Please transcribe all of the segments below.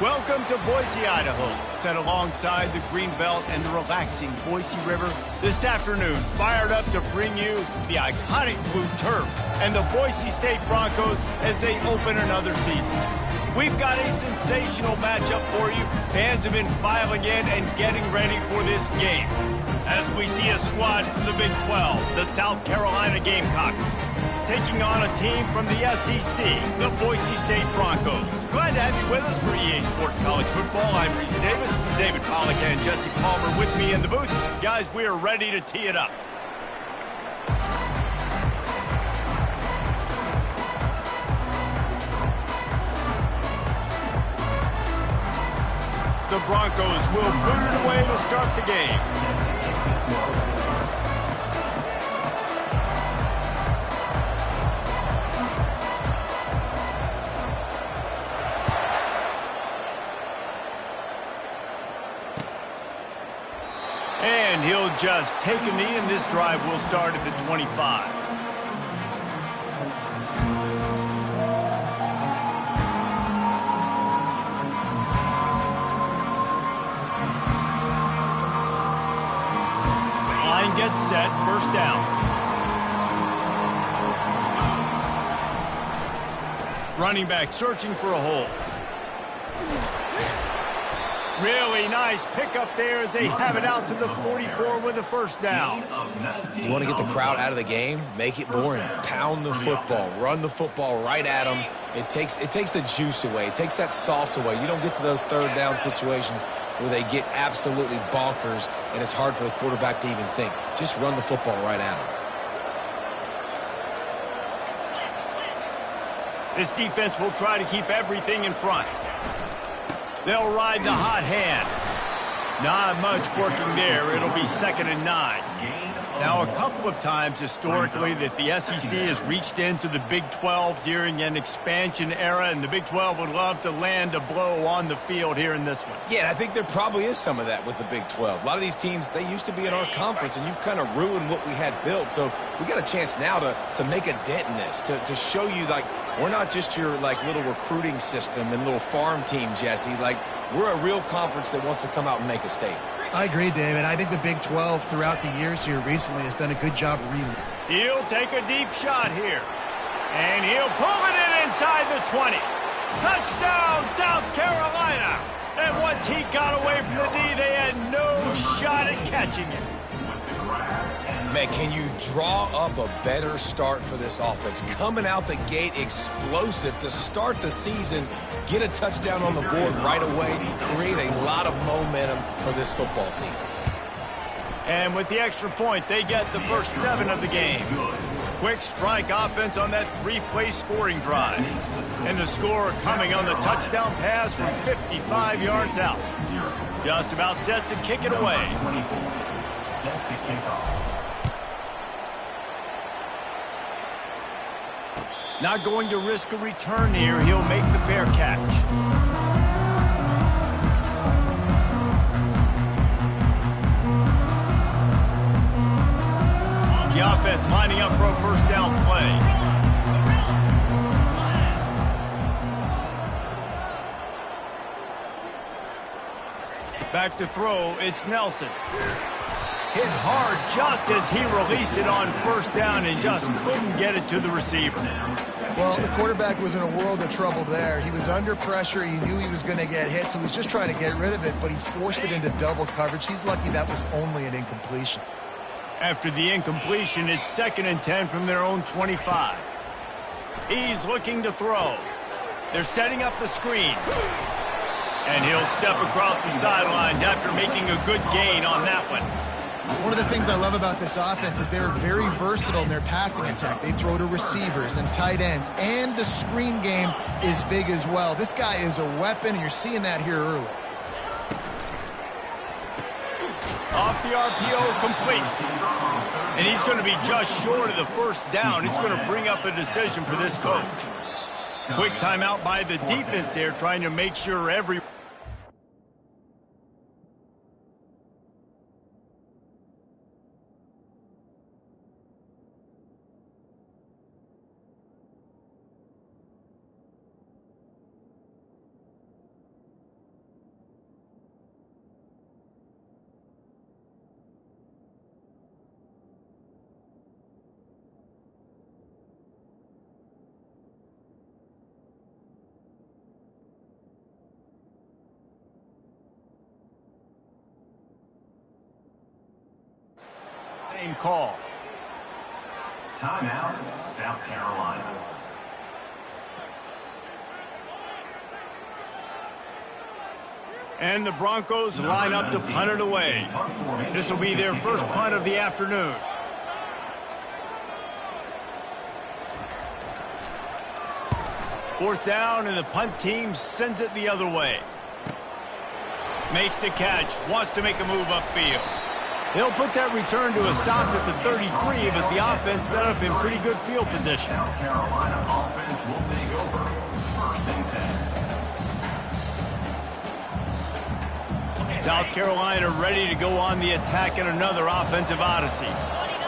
Welcome to Boise, Idaho, set alongside the Greenbelt and the relaxing Boise River. This afternoon, fired up to bring you the iconic blue turf and the Boise State Broncos as they open another season. We've got a sensational matchup for you. Fans have been filing in and getting ready for this game. As we see a squad from the Big 12, the South Carolina Gamecocks, taking on a team from the SEC, the Boise State Broncos. Glad to have you with us for EA Sports College Football. I'm Reese Davis, David Pollack and Jesse Palmer with me in the booth. Guys, we are ready to tee it up. The Broncos will put it away to start the game. And he'll just take a knee, and this drive will start at the 25. Line gets set, first down. Running back searching for a hole. Really nice pickup there as they have it out to the 44 with a first down. You want to get the crowd out of the game? Make it boring. Pound the football. Run the football right at them. It takes the juice away. It takes that sauce away. You don't get to those third down situations where they get absolutely bonkers and it's hard for the quarterback to even think. Just run the football right at them. This defense will try to keep everything in front. They'll ride the hot hand. Not much working there. It'll be 2nd and 9. Now, a couple of times historically that the SEC has reached into the Big 12 during an expansion era, and the Big 12 would love to land a blow on the field here in this one. Yeah, I think there probably is some of that with the Big 12. A lot of these teams, they used to be in our conference, and you've kind of ruined what we had built. So we got a chance now to make a dent in this, to show you, like, we're not just your, like, little recruiting system and little farm team, Jesse. Like, we're a real conference that wants to come out and make a statement. I agree, David. I think the Big 12 throughout the years here recently has done a good job reading. He'll take a deep shot here. And he'll pull it in inside the 20. Touchdown, South Carolina. And once he got away from the knee, they had no shot at catching it. Man, can you draw up a better start for this offense? Coming out the gate explosive to start the season, get a touchdown on the board right away, create a lot of momentum for this football season. And with the extra point, they get the first 7 of the game. Quick strike offense on that 3-play scoring drive. And the score coming on the touchdown pass from 55 yards out. Just about set to kick it away. Set to kick off. Not going to risk a return here. He'll make the fair catch. The offense lining up for a first down play. Back to throw, it's Nelson. Hit hard just as he released it on first down and just couldn't get it to the receiver. Well, the quarterback was in a world of trouble there. He was under pressure. He knew he was going to get hit, so he was just trying to get rid of it, but he forced it into double coverage. He's lucky that was only an incompletion. After the incompletion, it's 2nd and 10 from their own 25. He's looking to throw. They're setting up the screen. And he'll step across the sidelines after making a good gain on that one. One of the things I love about this offense is they're very versatile in their passing attack. They throw to receivers and tight ends, and the screen game is big as well. This guy is a weapon, and you're seeing that here early. Off the RPO, complete. And he's going to be just short of the first down. It's going to bring up a decision for this coach. Quick timeout by the defense there, trying to make sure every... Same call. Timeout, South Carolina. And the Broncos line up to punt it away. This will be their first punt of the afternoon. Fourth down, and the punt team sends it the other way. Makes the catch, wants to make a move upfield. He'll put that return to a stop at the 33, but the offense set up in pretty good field position. South Carolina offense will take over. First and 10. South Carolina ready to go on the attack in another offensive odyssey.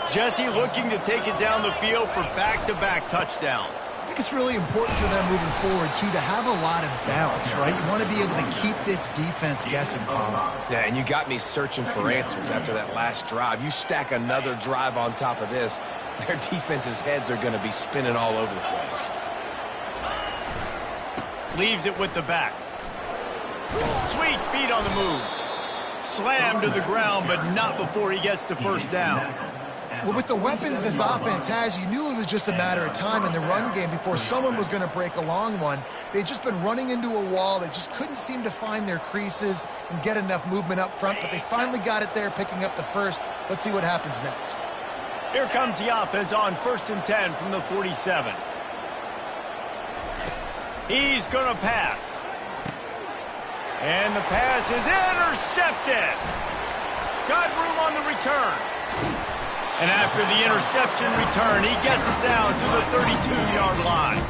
Jesse looking to take it down the field for back-to-back touchdowns. I think it's really important for them moving forward, too, to have a lot of balance, right? You want to be able to keep this defense guessing, Paul. Yeah, and you got me searching for answers after that last drive. You stack another drive on top of this, their defense's heads are going to be spinning all over the place. Leaves it with the back. Sweet feet on the move. Slammed to the ground, but not before he gets the first down. Well, with the weapons this offense has, you knew it was just a matter of time in the run game before someone was going to break a long one. They'd just been running into a wall. They just couldn't seem to find their creases and get enough movement up front, but they finally got it there, picking up the first. Let's see what happens next. Here comes the offense on 1st and 10 from the 47. He's going to pass. And the pass is intercepted. Got room on the return. And after the interception return, he gets it down to the 32-yard line.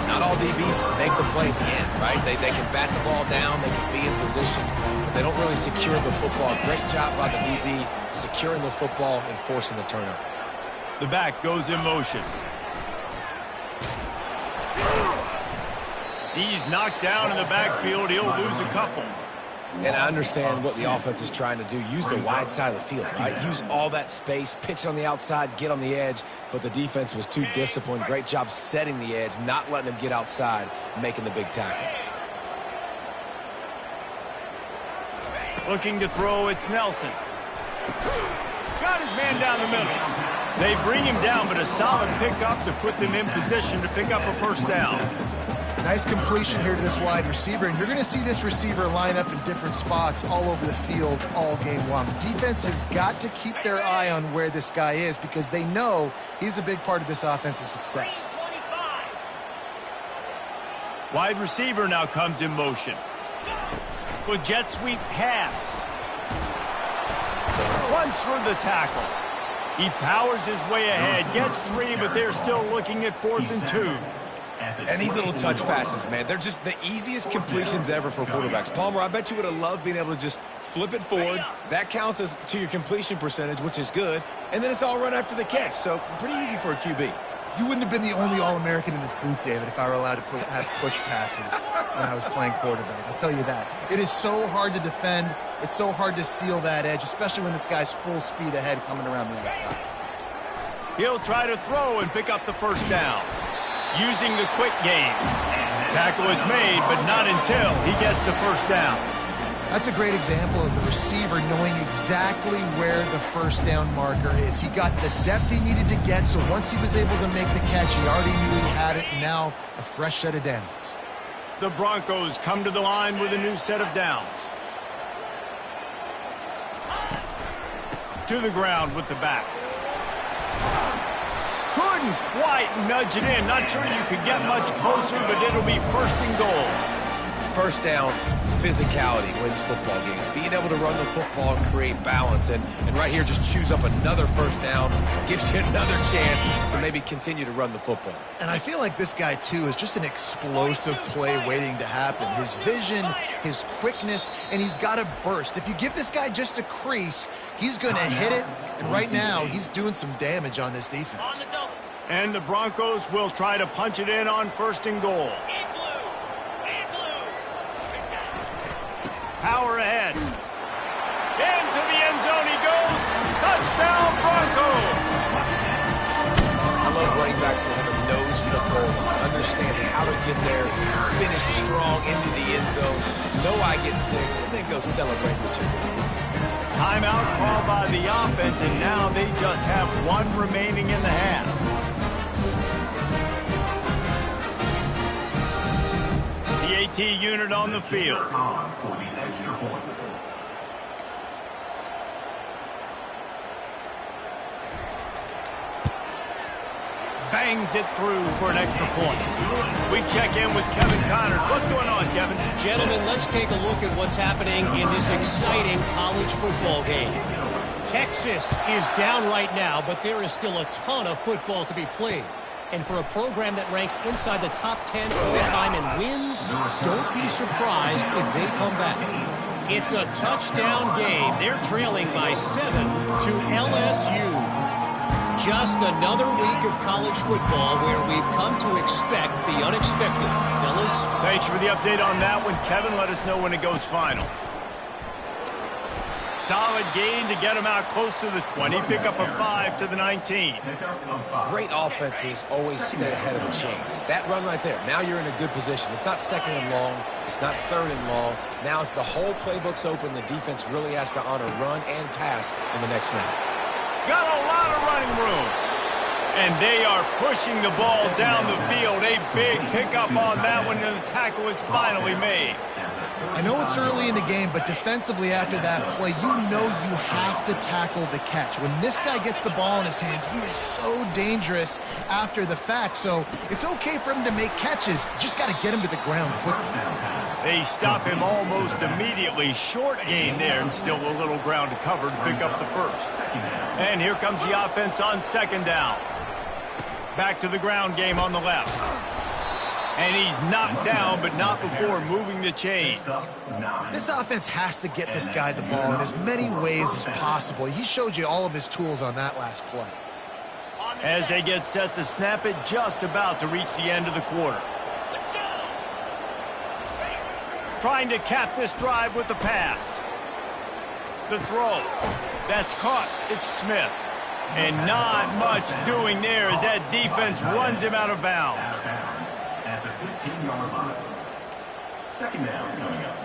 Not all DBs make the play at the end, right? They can bat the ball down, they can be in position, but they don't really secure the football. Great job by the DB securing the football and forcing the turnover. The back goes in motion. He's knocked down in the backfield. He'll lose a couple. And I understand what the offense is trying to do. Use the wide side of the field, right? Use all that space, pitch on the outside, get on the edge. But the defense was too disciplined. Great job setting the edge, not letting him get outside, making the big tackle. Looking to throw, it's Nelson. Got his man down the middle. They bring him down, but a solid pickup to put them in position to pick up a first down. Nice completion here to this wide receiver, and you're going to see this receiver line up in different spots all over the field all game long. Defense has got to keep their eye on where this guy is because they know he's a big part of this offense's success. Wide receiver now comes in motion. With jet sweep pass. Runs for the tackle. He powers his way ahead, gets 3, but they're still looking at 4th and 2. And these little touch passes, man, they're just the easiest completions ever for quarterbacks. Palmer, I bet you would have loved being able to just flip it forward. That counts as to your completion percentage, which is good. And then it's all run after the catch, so pretty easy for a QB. You wouldn't have been the only All-American in this booth, David, if I were allowed to have push passes when I was playing quarterback. I'll tell you that. It is so hard to defend. It's so hard to seal that edge, especially when this guy's full speed ahead coming around the outside. He'll try to throw and pick up the first down. Using the quick game. Tackle is made, but not until he gets the first down. That's a great example of the receiver knowing exactly where the first down marker is. He got the depth he needed to get, so once he was able to make the catch, he already knew he had it, and now a fresh set of downs. The Broncos come to the line with a new set of downs. To the ground with the back. Couldn't quite nudge it in. Not sure you could get much closer, but it'll be 1st and goal. First down, physicality wins football games. Being able to run the football and create balance. And right here, just choose up another first down. Gives you another chance to maybe continue to run the football. And I feel like this guy, too, is just an explosive play waiting to happen. His vision, his quickness, and he's got a burst. If you give this guy just a crease, he's going to hit it. And right now, he's doing some damage on this defense. And the Broncos will try to punch it in on 1st and goal. Power ahead. Into the end zone he goes. Touchdown, Broncos. I love running backs that have a nose for the goal line. Understand how to get there, finish strong into the end zone. Know I get 6, and then go celebrate with your boys. Timeout called by the offense, and now they just have one remaining in the half. The AT unit on the field. Bangs it through for an extra point. We check in with Kevin Connors. What's going on, Kevin? Gentlemen, let's take a look at what's happening in this exciting college football game. Texas is down right now, but there is still a ton of football to be played. And for a program that ranks inside the top 10 all-time and wins, don't be surprised if they come back. It's a touchdown game. They're trailing by 7 to LSU. Just another week of college football where we've come to expect the unexpected. Fellas? Thanks for the update on that one, Kevin. Let us know when it goes final. Solid gain to get them out close to the 20. Pick up a 5 to the 19. Great offenses always stay ahead of the chains. That run right there, now you're in a good position. It's not second and long. It's not third and long. Now it's the whole playbook's open. The defense really has to honor run and pass in the next snap. Got a lot of running room. And they are pushing the ball down the field. A big pickup on that one, and the tackle is finally made. I know it's early in the game, but defensively after that play, you know you have to tackle the catch. When this guy gets the ball in his hands, he is so dangerous after the fact. So it's okay for him to make catches. Just got to get him to the ground quickly. They stop him almost immediately. Short gain there, and still a little ground to cover to pick up the first. And here comes the offense on second down. Back to the ground game on the left. And he's knocked down, but not before moving the chains. This offense has to get this guy the ball in as many ways as possible. He showed you all of his tools on that last play. As they get set to snap it, just about to reach the end of the quarter. Trying to cap this drive with the pass. The throw. That's caught. It's Smith. And not much doing there as that defense runs him out of bounds. At the 15-yard line. Second down coming up.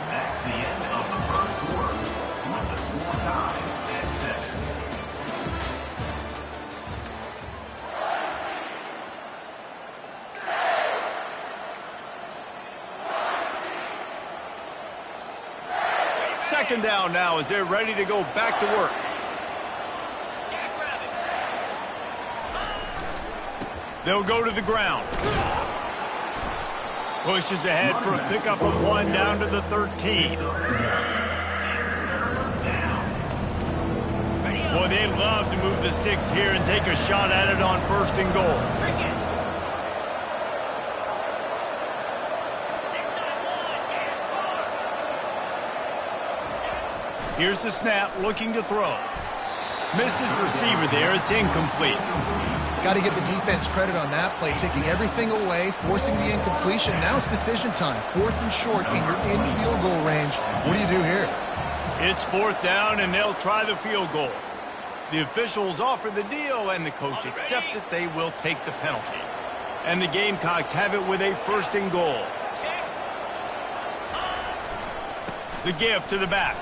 That's the end of the first quarter with the score tied at 7. Second down now as they're ready to go back to work. They'll go to the ground. Pushes ahead for a pickup of 1 down to the 13. Boy, they love to move the sticks here and take a shot at it on first and goal. Here's the snap, looking to throw. Missed his receiver there. It's incomplete. Got to give the defense credit on that play, taking everything away, forcing the incompletion. Now it's decision time. 4th and short, and you're in field goal range. What do you do here? It's 4th down, and they'll try the field goal. The officials offer the deal, and the coach accepts it. They will take the penalty. And the Gamecocks have it with a 1st and goal. The give to the back.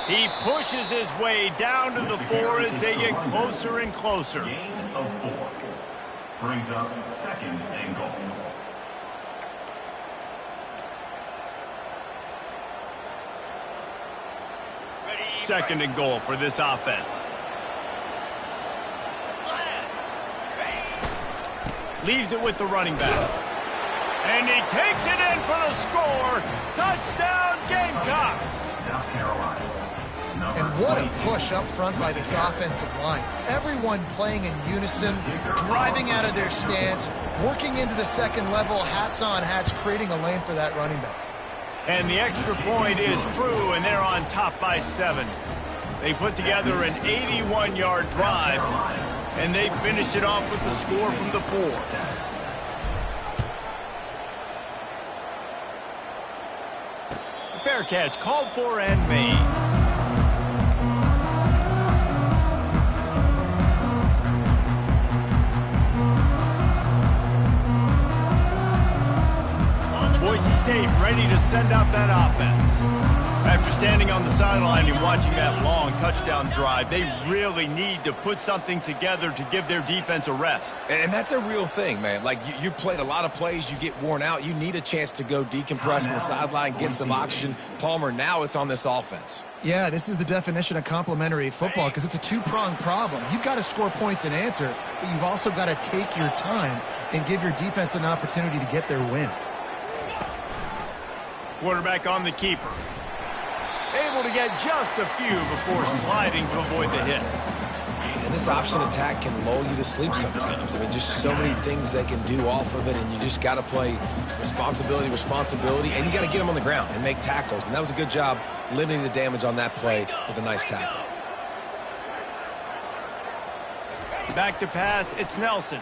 He pushes his way down to the 4 as they get closer and closer. Gain of 4. Brings up second and goal. Second and goal for this offense. Leaves it with the running back. And he takes it in for the score. Touchdown, Gamecocks. South Carolina. And what a push up front by this offensive line. Everyone playing in unison, driving out of their stance, working into the second level, hats on hats, creating a lane for that running back. And the extra point is true, and they're on top by 7. They put together an 81-yard drive, and they finished it off with the score from the 4. Fair catch called for and made. Boise State ready to set send out that offense. After standing on the sideline and watching that long touchdown drive, they really need to put something together to give their defense a rest. And that's a real thing, man. Like, you played a lot of plays, you get worn out. You need a chance to go decompress on the sideline, get some oxygen. Palmer, now it's on this offense. Yeah, this is the definition of complementary football because it's a two-pronged problem. You've got to score points and answer, but you've also got to take your time and give your defense an opportunity to get their win. Quarterback on the keeper. Able to get just a few before sliding to avoid the hits. And this option attack can lull you to sleep sometimes. I mean, just so many things they can do off of it, and you just got to play responsibility, and you got to get them on the ground and make tackles. And that was a good job limiting the damage on that play with a nice tackle. Back to pass, it's Nelson.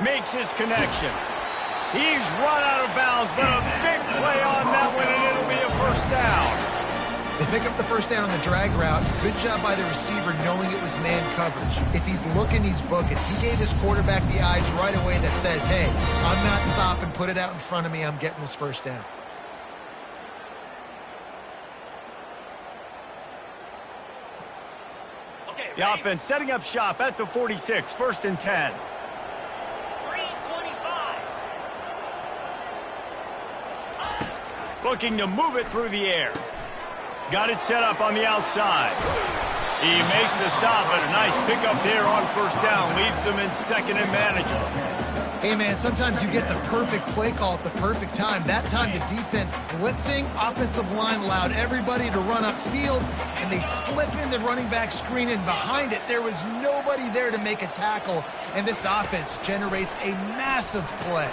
Makes his connection. He's run out of bounds, but a big play on that one, and it'll be a first down. They pick up the first down on the drag route. Good job by the receiver knowing it was man coverage. If he's looking, he's booking. He gave his quarterback the eyes right away that says, hey, I'm not stopping. Put it out in front of me. I'm getting this first down. The offense setting up shop at the 46, 1st and 10. Looking to move it through the air. Got it set up on the outside. He makes the stop, but a nice pickup there on first down. Leaves them in second and manageable. Hey, man, sometimes you get the perfect play call at the perfect time. That time the defense blitzing, offensive line allowed everybody to run upfield, and they slip in the running back screen, and behind it there was nobody there to make a tackle, and this offense generates a massive play.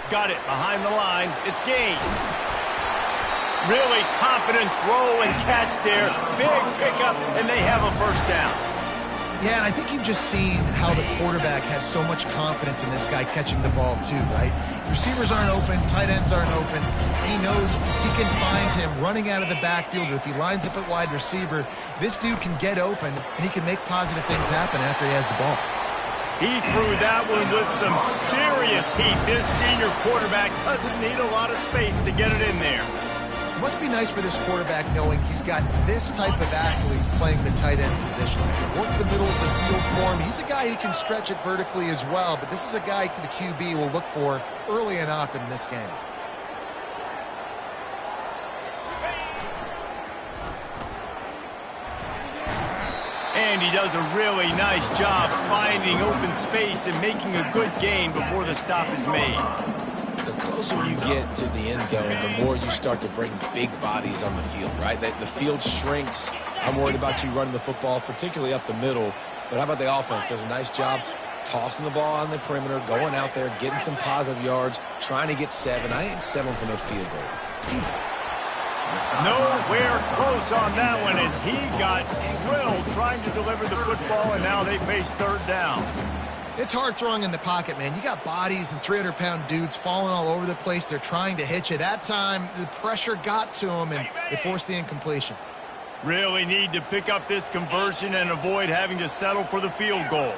Got it behind the line. It's Gaines. Really confident throw and catch there. Big pickup, and they have a first down. Yeah, and I think you've just seen how the quarterback has so much confidence in this guy catching the ball too, right? Receivers aren't open, tight ends aren't open. He knows he can find him running out of the backfield, or if he lines up at wide receiver, this dude can get open, and he can make positive things happen after he has the ball. He threw that one with some serious heat. This senior quarterback doesn't need a lot of space to get it in there. It must be nice for this quarterback knowing he's got this type of athlete playing the tight end position. Work the middle of the field for him. He's a guy who can stretch it vertically as well, but this is a guy the QB will look for early and often in this game. And he does a really nice job finding open space and making a good gain before the stop is made. The closer you get to the end zone, the more you start to bring big bodies on the field, right? The field shrinks. I'm worried about you running the football, particularly up the middle. But how about the offense? Does a nice job tossing the ball on the perimeter, going out there, getting some positive yards, trying to get 7. I ain't settling for no field goal. Nowhere close on that one as he got drilled trying to deliver the football, and now they face third down. It's hard throwing in the pocket, man. You got bodies and 300-pound dudes falling all over the place. They're trying to hit you. That time, the pressure got to him, and it forced the incompletion. Really need to pick up this conversion and avoid having to settle for the field goal.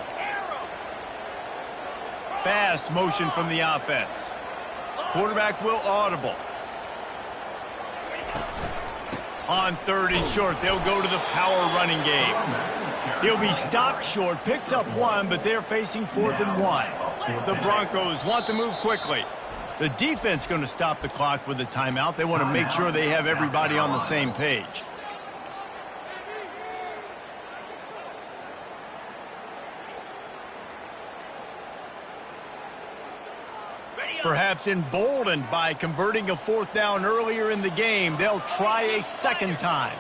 Fast motion from the offense. Quarterback will audible. On 3rd and short, they'll go to the power running game. He'll be stopped short, picks up 1, but they're facing 4th and 1. The Broncos want to move quickly. The defense going to stop the clock with a timeout. They want to make sure they have everybody on the same page. Perhaps emboldened by converting a 4th down earlier in the game, they'll try a second time.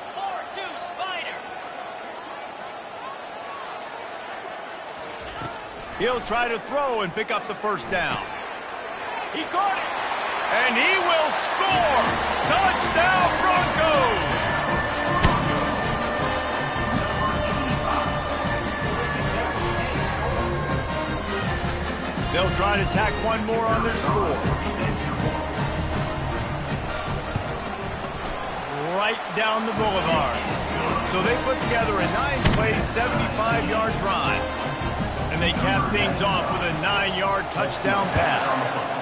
He'll try to throw and pick up the first down. He caught it, and he will score! Touchdown, Broncos! They'll try to tack one more on their score. Right down the boulevard. So they put together a 9-play, 75-yard drive. And they cap things off with a 9-yard touchdown pass.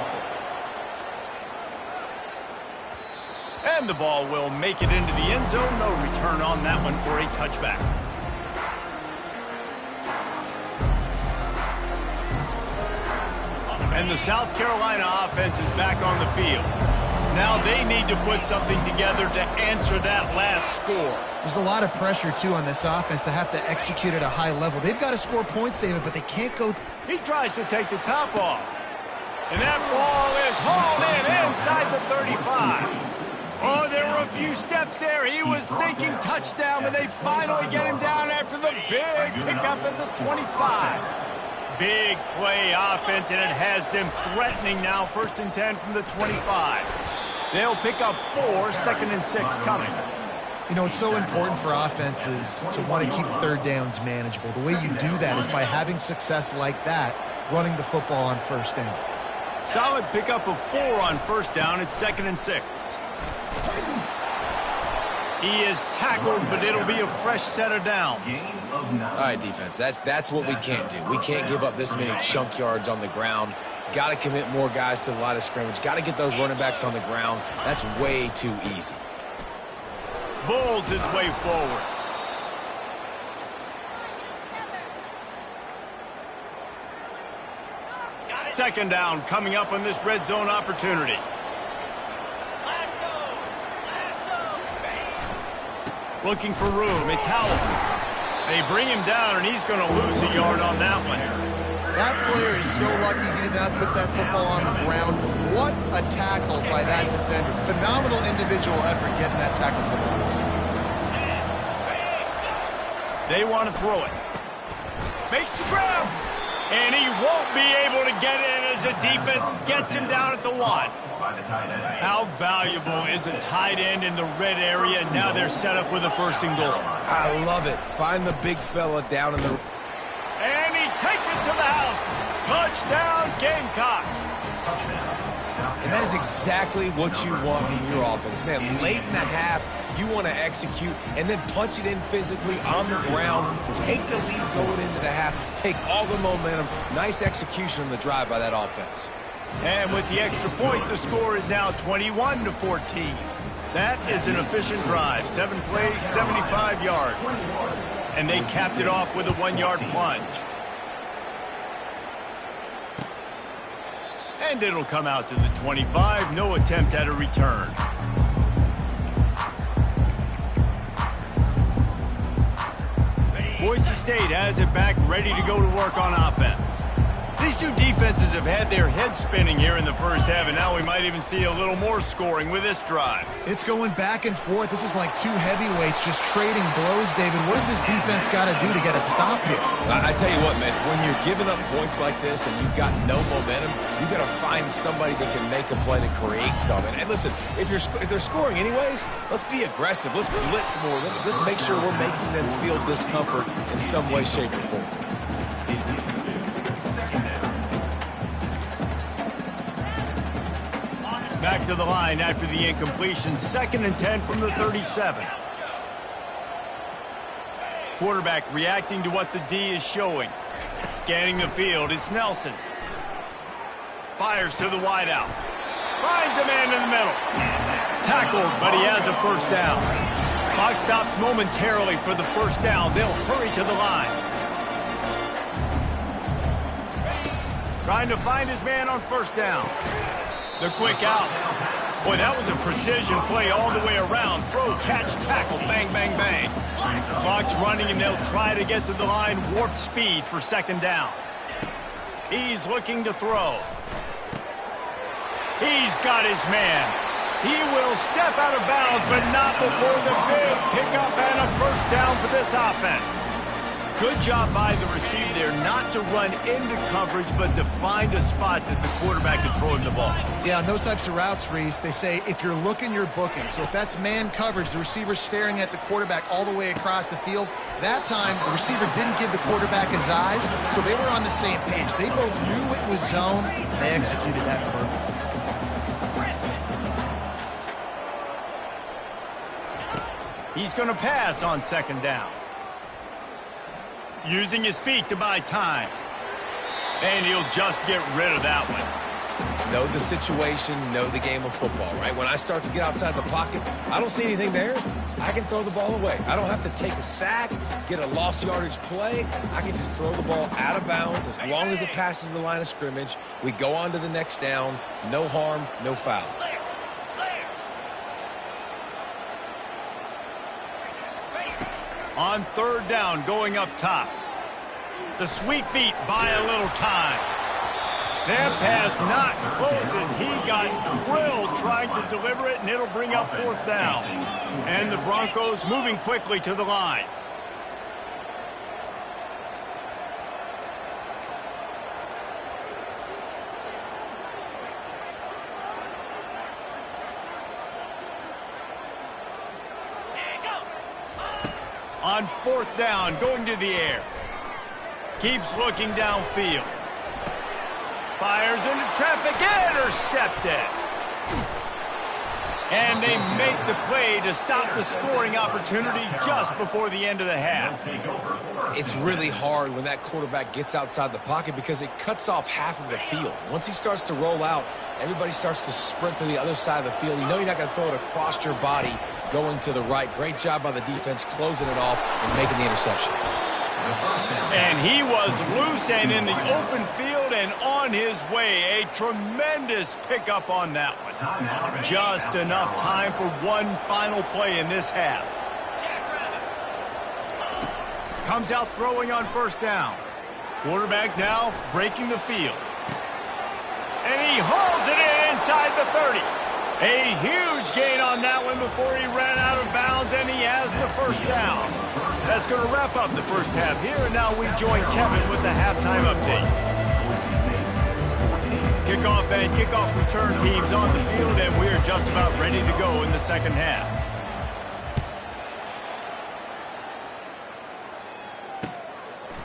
And the ball will make it into the end zone. No return on that one for a touchback. And the South Carolina offense is back on the field. Now they need to put something together to answer that last score. There's a lot of pressure, too, on this offense to have to execute at a high level. They've got to score points, David, but they can't go. He tries to take the top off. And that ball is hauled in inside the 35. Oh, there were a few steps there. He was thinking touchdown, but they finally get him down after the big pickup at the 25. Big play offense, and it has them threatening now. 1st and 10 from the 25. They'll pick up 4, 2nd and 6 coming. You know, it's so important for offenses to want to keep third downs manageable. The way you do that is by having success like that, running the football on 1st down. Solid pickup of 4 on 1st down. It's 2nd and 6. He is tackled, but it'll be a fresh set of downs. All right, defense, that's what we can't do. We can't give up this many chunk yards on the ground. Got to commit more guys to the line of scrimmage. Got to get those running backs on the ground. That's way too easy. Bulls his way forward. Second down coming up on this red zone opportunity. Looking for room. It's Howell. They bring him down, and he's going to lose a yard on that one. That player is so lucky he did not put that football on the ground. What a tackle by that defender. Phenomenal individual effort getting that tackle for loss. They want to throw it. Makes the grab. And he won't be able to get in as the defense gets him down at the 1. How valuable is a tight end in the red area? Now they're set up with a 1st and goal. I love it. Find the big fella down in the... And he takes it to the house. Touchdown, Gamecocks. And that is exactly what you want from your offense. Man, late in the half, you want to execute and then punch it in physically on the ground. Take the lead going into the half. Take all the momentum. Nice execution on the drive by that offense. And with the extra point, the score is now 21-14. That is an efficient drive. 7 plays, 75 yards. And they capped it off with a 1-yard plunge. And it'll come out to the 25. No attempt at a return. Boise State has it back, ready to go to work on offense. These two defenses have had their heads spinning here in the first half, and now we might even see a little more scoring with this drive. It's going back and forth. This is like two heavyweights just trading blows, David. What does this defense got to do to get a stop here? I tell you what, man, when you're giving up points like this and you've got no momentum, you've got to find somebody that can make a play to create something. And listen, if they're scoring anyways, let's be aggressive. Let's blitz more. Let's make sure we're making them feel discomfort in some way, shape, or form. Back to the line after the incompletion. 2nd and 10 from the 37. Quarterback reacting to what the D is showing. Scanning the field, it's Nelson. Fires to the wideout. Finds a man in the middle. Tackled, but he has a 1st down. Clock stops momentarily for the 1st down. They'll hurry to the line. Trying to find his man on 1st down. The quick out. Boy, that was a precision play all the way around. Throw, catch, tackle, bang, bang, bang. Clock's running, and they'll try to get to the line. Warp speed for 2nd down. He's looking to throw. He's got his man. He will step out of bounds, but not before the big pickup and a 1st down for this offense. Good job by the receiver there not to run into coverage, but to find a spot that the quarterback can throw him the ball. Yeah, on those types of routes, Reese, they say if you're looking, you're booking. So if that's man coverage, the receiver's staring at the quarterback all the way across the field. That time, the receiver didn't give the quarterback his eyes, so they were on the same page. They both knew it was zone, and they executed that perfectly. He's going to pass on 2nd down. Using his feet to buy time. And he'll just get rid of that one. Know the situation, know the game of football, right? When I start to get outside the pocket, I don't see anything there, I can throw the ball away. I don't have to take a sack, get a lost yardage play. I can just throw the ball out of bounds as long as it passes the line of scrimmage. We go on to the next down. No harm, no foul. On third down, going up top. The sweet feet buy a little time. That pass not close as he got drilled trying to deliver it, and it'll bring up fourth down. And the Broncos moving quickly to the line. On fourth down, going to the air. Keeps looking downfield. Fires into traffic, intercepted. And they make the play to stop the scoring opportunity just before the end of the half. It's really hard when that quarterback gets outside the pocket because it cuts off half of the field. Once he starts to roll out, everybody starts to sprint to the other side of the field. You know you're not going to throw it across your body going to the right. Great job by the defense closing it off and making the interception. And he was loose and in the open field and on his way. A tremendous pickup on that one. Just enough time for one final play in this half. Comes out throwing on first down. Quarterback now breaking the field. And he hauls it in inside the 30. A huge gain on that one before he ran out of bounds, and he has the first down. That's going to wrap up the first half here, and now we join Kevin with the halftime update. Kickoff and kickoff return teams on the field, and we're just about ready to go in the second half.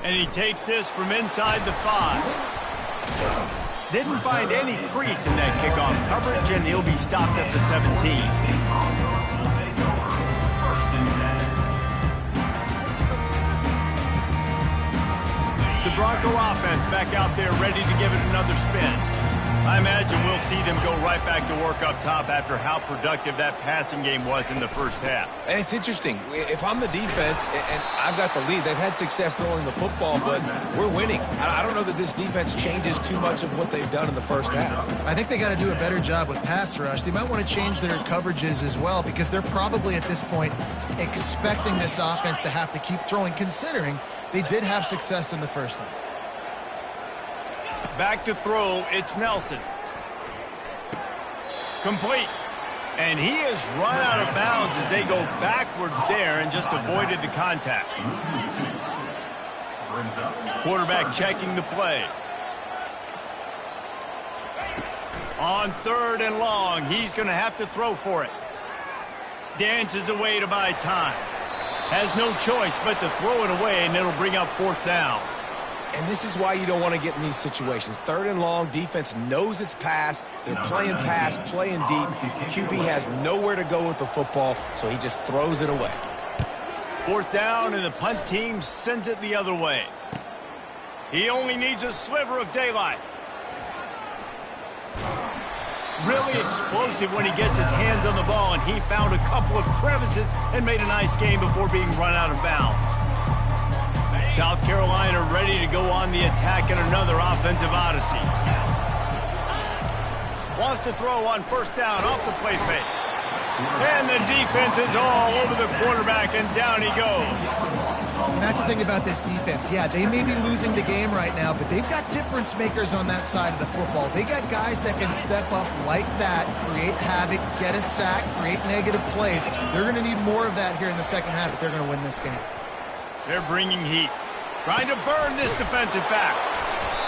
And he takes this from inside the 5. Didn't find any crease in that kickoff coverage, and he'll be stopped at the 17. The Bronco offense back out there ready to give it another spin. I imagine we'll see them go right back to work up top after how productive that passing game was in the first half. And it's interesting. If I'm the defense and I've got the lead, they've had success throwing the football, but we're winning. I don't know that this defense changes too much of what they've done in the first half. I think they got to do a better job with pass rush. They might want to change their coverages as well because they're probably at this point expecting this offense to have to keep throwing, considering they did have success in the first half. Back to throw, it's Nelson. Complete. And he has run out of bounds as they go backwards there and just avoided the contact. Quarterback checking the play. On third and long, he's going to have to throw for it. Dances away to buy time. Has no choice but to throw it away, and it'll bring up fourth down. And this is why you don't want to get in these situations. Third and long, defense knows it's pass. They're playing pass, playing deep. QB has nowhere to go with the football, so he just throws it away. Fourth down, and the punt team sends it the other way. He only needs a sliver of daylight. Really explosive when he gets his hands on the ball, and he found a couple of crevices and made a nice game before being run out of bounds. South Carolina ready to go on the attack in another offensive odyssey. Wants to throw on first down off the play fake. And the defense is all over the quarterback, and down he goes. And that's the thing about this defense. Yeah, they may be losing the game right now, but they've got difference makers on that side of the football. They got guys that can step up like that, create havoc, get a sack, create negative plays. They're going to need more of that here in the second half if they're going to win this game. They're bringing heat. Trying to burn this defensive back.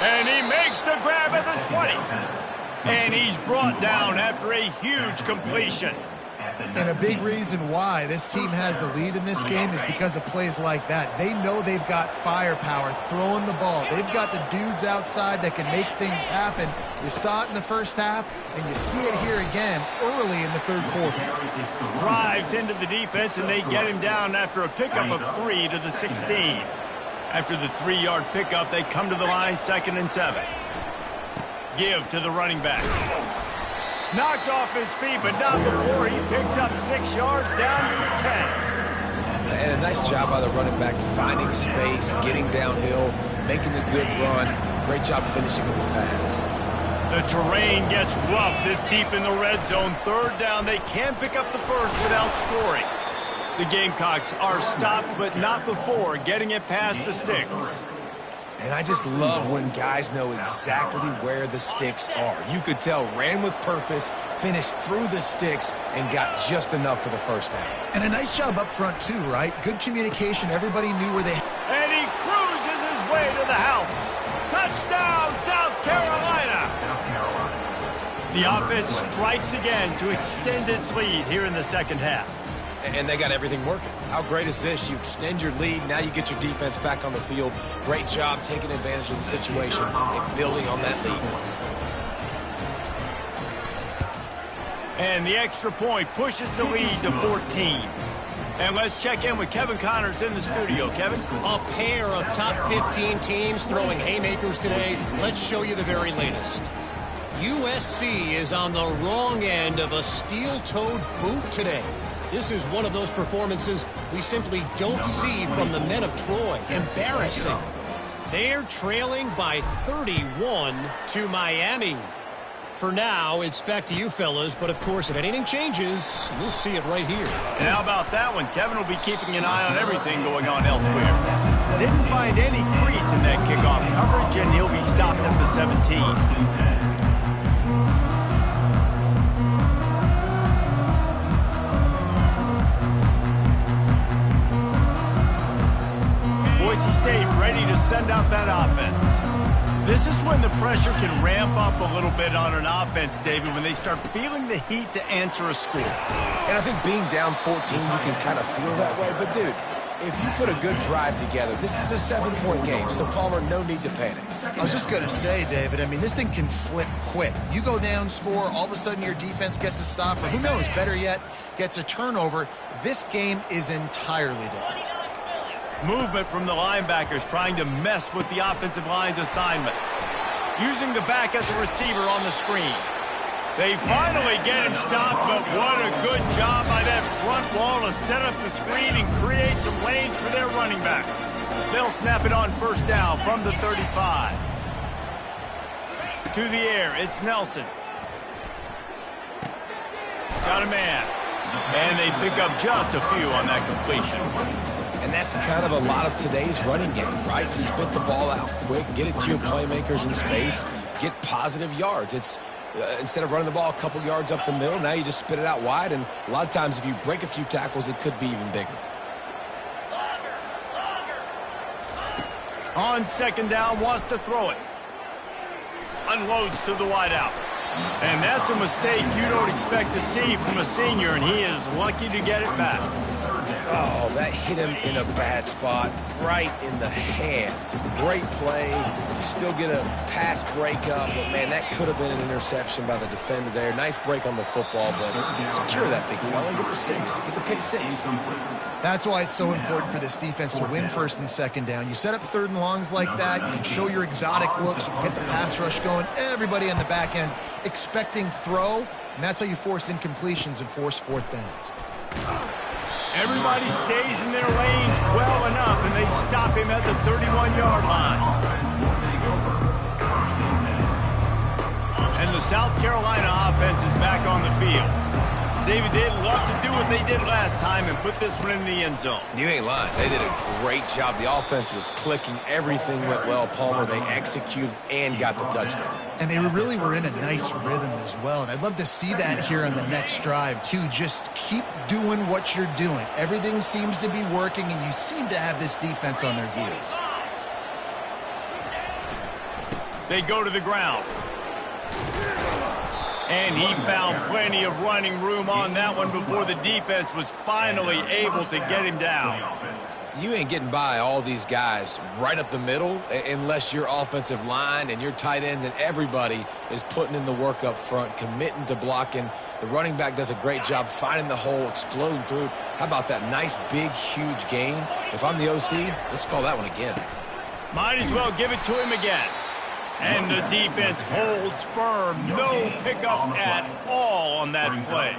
And he makes the grab at the 20. And he's brought down after a huge completion. And a big reason why this team has the lead in this game is because of plays like that. They know they've got firepower throwing the ball. They've got the dudes outside that can make things happen. You saw it in the first half, and you see it here again early in the third quarter. Drives into the defense, and they get him down after a pickup of 3 to the 16. After the 3-yard pickup, they come to the line, 2nd and 7. Give to the running back. Knocked off his feet, but not before he picks up 6 yards down to the 10. And a nice job by the running back, finding space, getting downhill, making a good run. Great job finishing with his pads. The terrain gets rough this deep in the red zone. Third down, they can pick up the first without scoring. The Gamecocks are stopped, but not before getting it past the sticks. And I just love when guys know exactly where the sticks are. You could tell ran with purpose, finished through the sticks, and got just enough for the first down. And a nice job up front, too, right? Good communication. Everybody knew where they... And he cruises his way to the house. Touchdown, South Carolina! The offense strikes again to extend its lead here in the second half. And they got everything working. How great is this? You extend your lead, now you get your defense back on the field. Great job taking advantage of the situation and building on that lead. And the extra point pushes the lead to 14. And let's check in with Kevin Connors in the studio. Kevin? A pair of top 15 teams throwing haymakers today. Let's show you the very latest. USC is on the wrong end of a steel-toed boot today. This is one of those performances we simply don't see from the men of Troy. Embarrassing. They're trailing by 31 to Miami. For now, it's back to you fellas, but of course, if anything changes, you'll see it right here. And how about that one? Kevin will be keeping an eye on everything going on elsewhere. Didn't find any crease in that kickoff coverage, and he'll be stopped at the 17. Boise State ready to send out that offense. This is when the pressure can ramp up a little bit on an offense, David, when they start feeling the heat to answer a score. And I think being down 14, you can kind of feel that way. But, dude, if you put a good drive together, this is a 7-point game, so, Palmer, no need to panic. I was just going to say, David, I mean, this thing can flip quick. You go down, score, all of a sudden your defense gets a stop, or who knows, better yet, gets a turnover. This game is entirely different. Movement from the linebackers trying to mess with the offensive line's assignments. Using the back as a receiver on the screen. They finally get him stopped, but what a good job by that front wall to set up the screen and create some lanes for their running back. They'll snap it on first down from the 35. To the air, it's Nelson. Got a man. And they pick up just a few on that completion. And that's kind of a lot of today's running game, right? Spit the ball out quick, get it to your playmakers in space, get positive yards. It's instead of running the ball a couple yards up the middle, now you just spit it out wide, and a lot of times if you break a few tackles, it could be even bigger. On second down, wants to throw it. Unloads to the wideout. And that's a mistake you don't expect to see from a senior, and he is lucky to get it back. Oh, that hit him in a bad spot, right in the hands. Great play. You still get a pass breakup, but, man, that could have been an interception by the defender there. Nice break on the football, but secure that big fella and get the six. Get the pick six. That's why it's so important for this defense to win first and second down. You set up third and longs like that, you can show your exotic looks, you can get the pass rush going, everybody on the back end expecting throw, and that's how you force incompletions and force fourth downs. Everybody stays in their lanes well enough, and they stop him at the 31-yard line. And the South Carolina offense is back on the field. David, they'd love to do what they did last time and put this one in the end zone. You ain't lying. They did a great job. The offense was clicking. Everything went well. Palmer, they executed and got the touchdown. And they really were in a nice rhythm as well. And I'd love to see that here on the next drive, too. Just keep doing what you're doing. Everything seems to be working, and you seem to have this defense on their heels. They go to the ground. And he found plenty of running room on that one before the defense was finally able to get him down. You ain't getting by all these guys right up the middle unless your offensive line and your tight ends and everybody is putting in the work up front, committing to blocking. The running back does a great job finding the hole, exploding through. How about that nice, big, huge gain? If I'm the OC, let's call that one again. Might as well give it to him again. And the defense holds firm. No pickup at all on that play.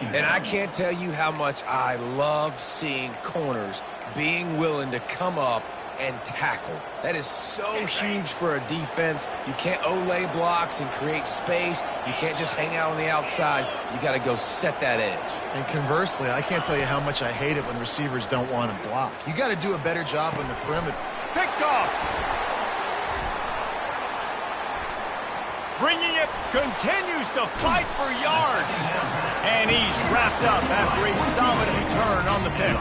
And I can't tell you how much I love seeing corners being willing to come up and tackle. That is so huge for a defense. You can't olay blocks and create space. You can't just hang out on the outside. You got to go set that edge. And conversely, I can't tell you how much I hate it when receivers don't want to block. You got to do a better job on the perimeter. Picked off. Bringing it, continues to fight for yards. And he's wrapped up after a solid return on the pick.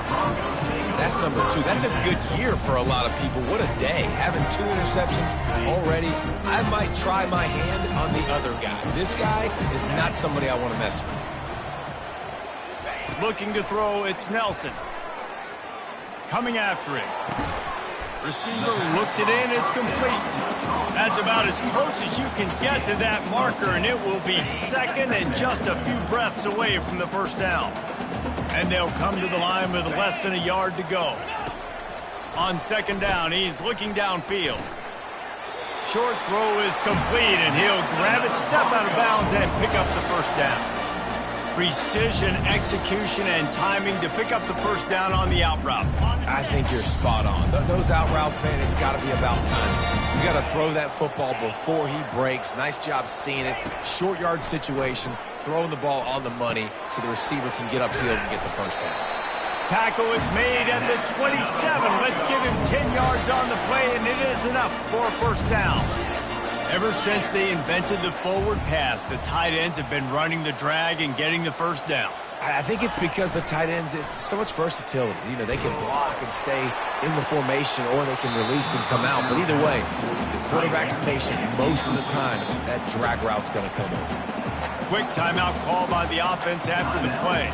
That's number 2. That's a good year for a lot of people. What a day. Having 2 interceptions already. I might try my hand on the other guy. This guy is not somebody I want to mess with. Looking to throw, it's Nelson. Coming after him. Receiver looks it in, it's complete. That's about as close as you can get to that marker, and it will be second and just a few breaths away from the first down. And they'll come to the line with less than a yard to go. On second down, he's looking downfield. Short throw is complete, and he'll grab it, step out of bounds, and pick up the first down. Precision, execution, and timing to pick up the first down on the out route. I think you're spot on. Those out routes, man, it's got to be about timing. You got to throw that football before he breaks. Nice job seeing it. Short yard situation, throwing the ball on the money so the receiver can get upfield and get the first down. Tackle is made at the 27. Let's give him 10 yards on the play, and it is enough for a first down. Ever since they invented the forward pass, the tight ends have been running the drag and getting the first down. I think it's because the tight ends is so much versatility. You know, they can block and stay in the formation, or they can release and come out. But either way, the quarterback's patient most of the time. That drag route's going to come in. Quick timeout call by the offense after the play.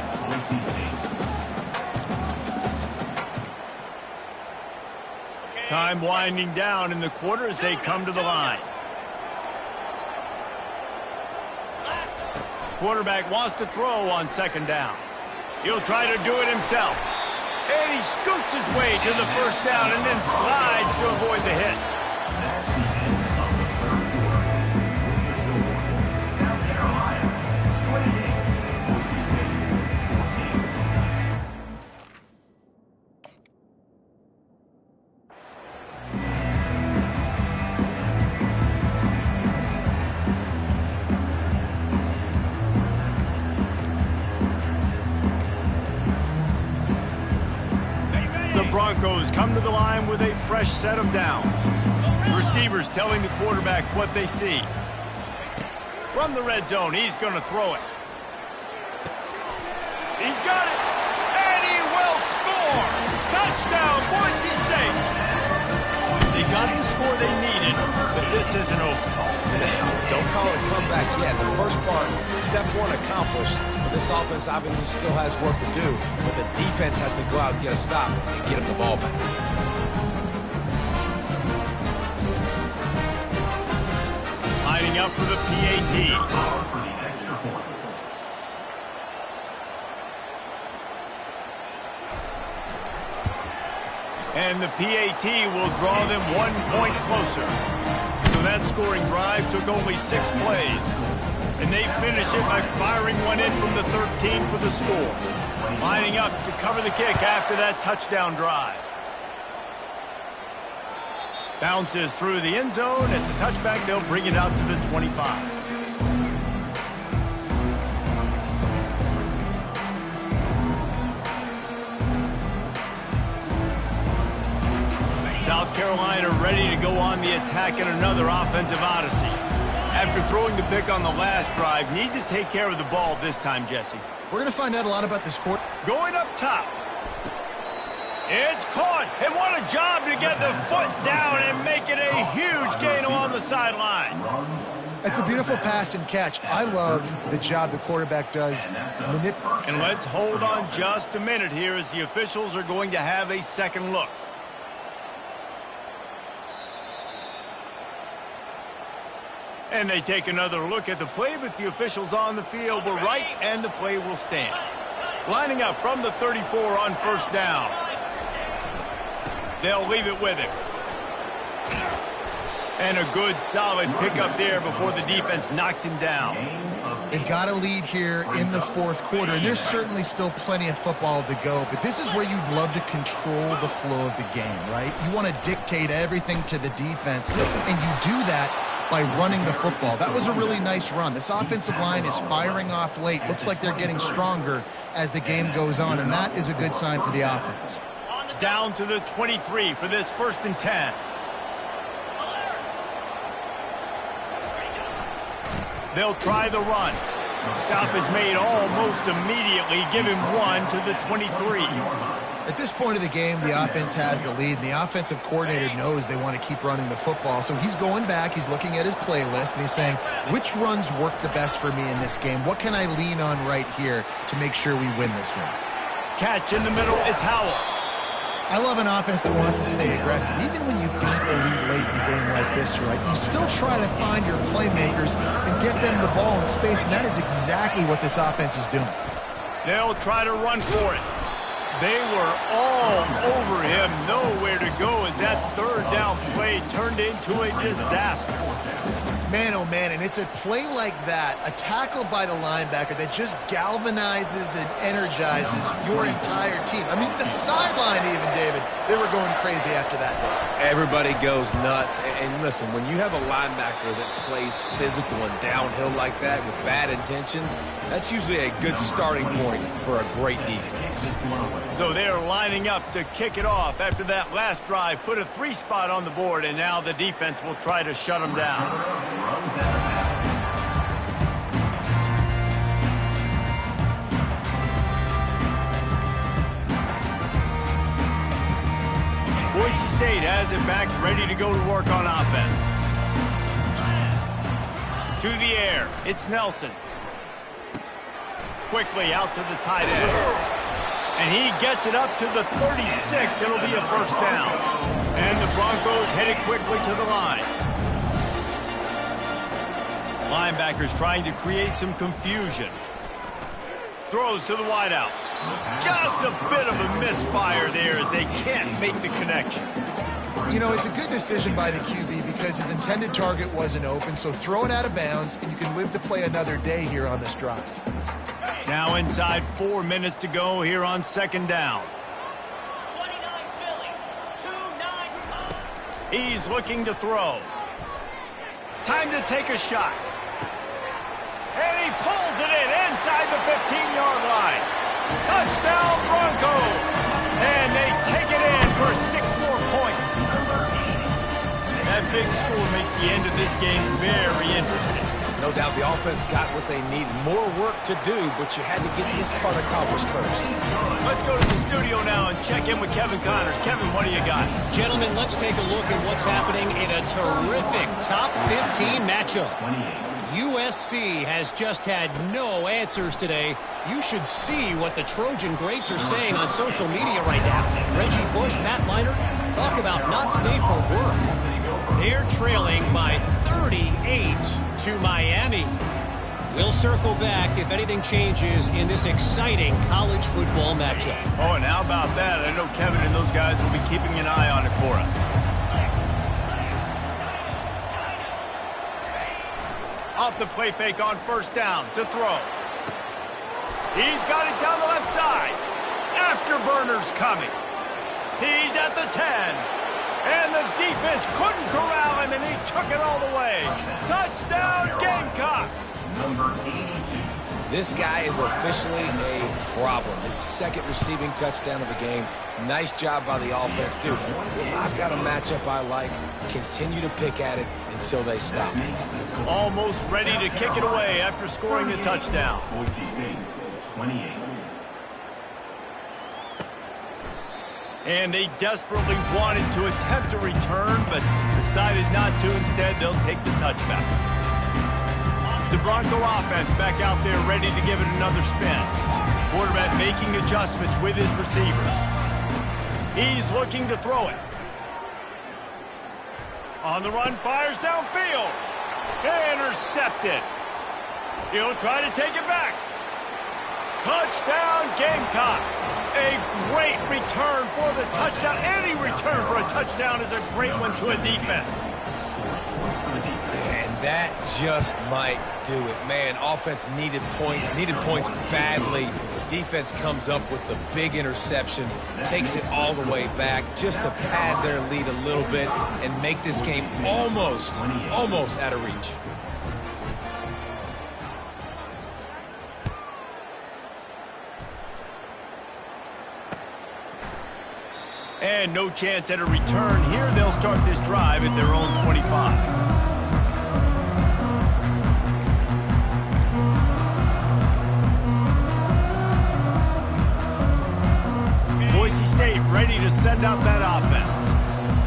Time winding down in the quarter as they come to the line. Quarterback wants to throw on second down. He'll try to do it himself. And he scoots his way to the first down and then slides to avoid the hit. Broncos come to the line with a fresh set of downs. The receivers telling the quarterback what they see. From the red zone, he's going to throw it. He's got it, and he will score! Touchdown, Boise State! They got the score they needed, but this isn't over. Now, don't call it a comeback yet. The first part, step 1 accomplished. But this offense obviously still has work to do. But the defense has to go out and get a stop and get him the ball back. Lining up for the PAT. And the PAT will draw them 1 point closer. So that scoring drive took only 6 plays. And they finish it by firing one in from the 13 for the score. Lining up to cover the kick after that touchdown drive. Bounces through the end zone. It's a touchback. They'll bring it out to the 25. South Carolina ready to go on the attack in another offensive odyssey. After throwing the pick on the last drive, need to take care of the ball this time, Jesse. We're going to find out a lot about this quarter. Going up top. It's caught, and what a job to get the foot down and make it a huge gain along the sideline. It's a beautiful pass and catch. I love the job the quarterback does. And let's hold on just a minute here as the officials are going to have a second look. And they take another look at the play, but the officials on the field were right, and the play will stand. Lining up from the 34 on first down. They'll leave it with him. And a good, solid pickup there before the defense knocks him down. They've got a lead here in the fourth quarter, and there's certainly still plenty of football to go, but this is where you'd love to control the flow of the game, right? You want to dictate everything to the defense, and you do that by running the football. That was a really nice run. This offensive line is firing off late. Looks like they're getting stronger as the game goes on, and that is a good sign for the offense. Down to the 23 for this 1st and 10. They'll try the run. Stop is made almost immediately. Give him 1 to the 23. At this point of the game, the offense has the lead, and the offensive coordinator knows they want to keep running the football. So he's going back, he's looking at his playlist, and he's saying, which runs work the best for me in this game? What can I lean on right here to make sure we win this one? Catch in the middle, it's Howell. I love an offense that wants to stay aggressive. Even when you've got the lead late in the game like this, right, you still try to find your playmakers and get them the ball in space, and that is exactly what this offense is doing. They'll try to run for it. They were all over him. Nowhere to go as that 3rd down play turned into a disaster. Man, oh man, and it's a play like that, a tackle by the linebacker that just galvanizes and energizes your entire team. I mean, the sideline even, David, they were going crazy after that hit. Everybody goes nuts. And listen, when you have a linebacker that plays physical and downhill like that with bad intentions, that's usually a good starting point for a great defense. So they're lining up to kick it off after that last drive. Put a 3 spot on the board, and now the defense will try to shut them down. Boise State has it back, ready to go to work on offense. To the air, it's Nelson. Quickly out to the tight end. And he gets it up to the 36. It'll be a 1st down. And the Broncos headed quickly to the line. Linebackers trying to create some confusion. Throws to the wideout. Just a bit of a misfire there as they can't make the connection. You know, it's a good decision by the QB because his intended target wasn't open, so throw it out of bounds, and you can live to play another day here on this drive. Now inside 4 minutes to go here on 2nd down. He's looking to throw. Time to take a shot. And he pulls it in inside the 15-yard line. Touchdown, Broncos. And they take it in for 6 more points. That big score makes the end of this game very interesting. No doubt the offense got what they need. More work to do, but you had to get this part accomplished first. Let's go to the studio now and check in with Kevin Connors. Kevin, what do you got? Gentlemen, let's take a look at what's happening in a terrific top 15 matchup. USC has just had no answers today. You should see what the Trojan greats are saying on social media right now. Reggie Bush, Matt Leinart, talk about not safe for work. They're trailing by 38 to Miami. We'll circle back if anything changes in this exciting college football matchup. Oh, and how about that? I know Kevin and those guys will be keeping an eye on it for us. Off the play fake on 1st down to throw. He's got it down the left side. Afterburner's coming. He's at the 10. And the defense couldn't corral him, and he took it all the way. Touchdown, Gamecocks. Number 82. This guy is officially a problem. His 2nd receiving touchdown of the game. Nice job by the offense. Dude, if I've got a matchup I like, continue to pick at it until they stop it. Almost ready to kick it away after scoring a touchdown. Boise State, 28. And they desperately wanted to attempt a return, but decided not to. Instead, they'll take the touchback. The Bronco offense back out there ready to give it another spin. Quarterback making adjustments with his receivers. He's looking to throw it. On the run, fires downfield. Intercepted. He'll try to take it back. Touchdown, Gamecocks. A great return for the touchdown. Any return for a touchdown is a great one to a defense. And that just might do it. Man, offense needed points badly. Defense comes up with the big interception, takes it all the way back just to pad their lead a little bit and make this game almost out of reach. And no chance at a return here. They'll start this drive at their own 25. Boise State ready to send out that offense.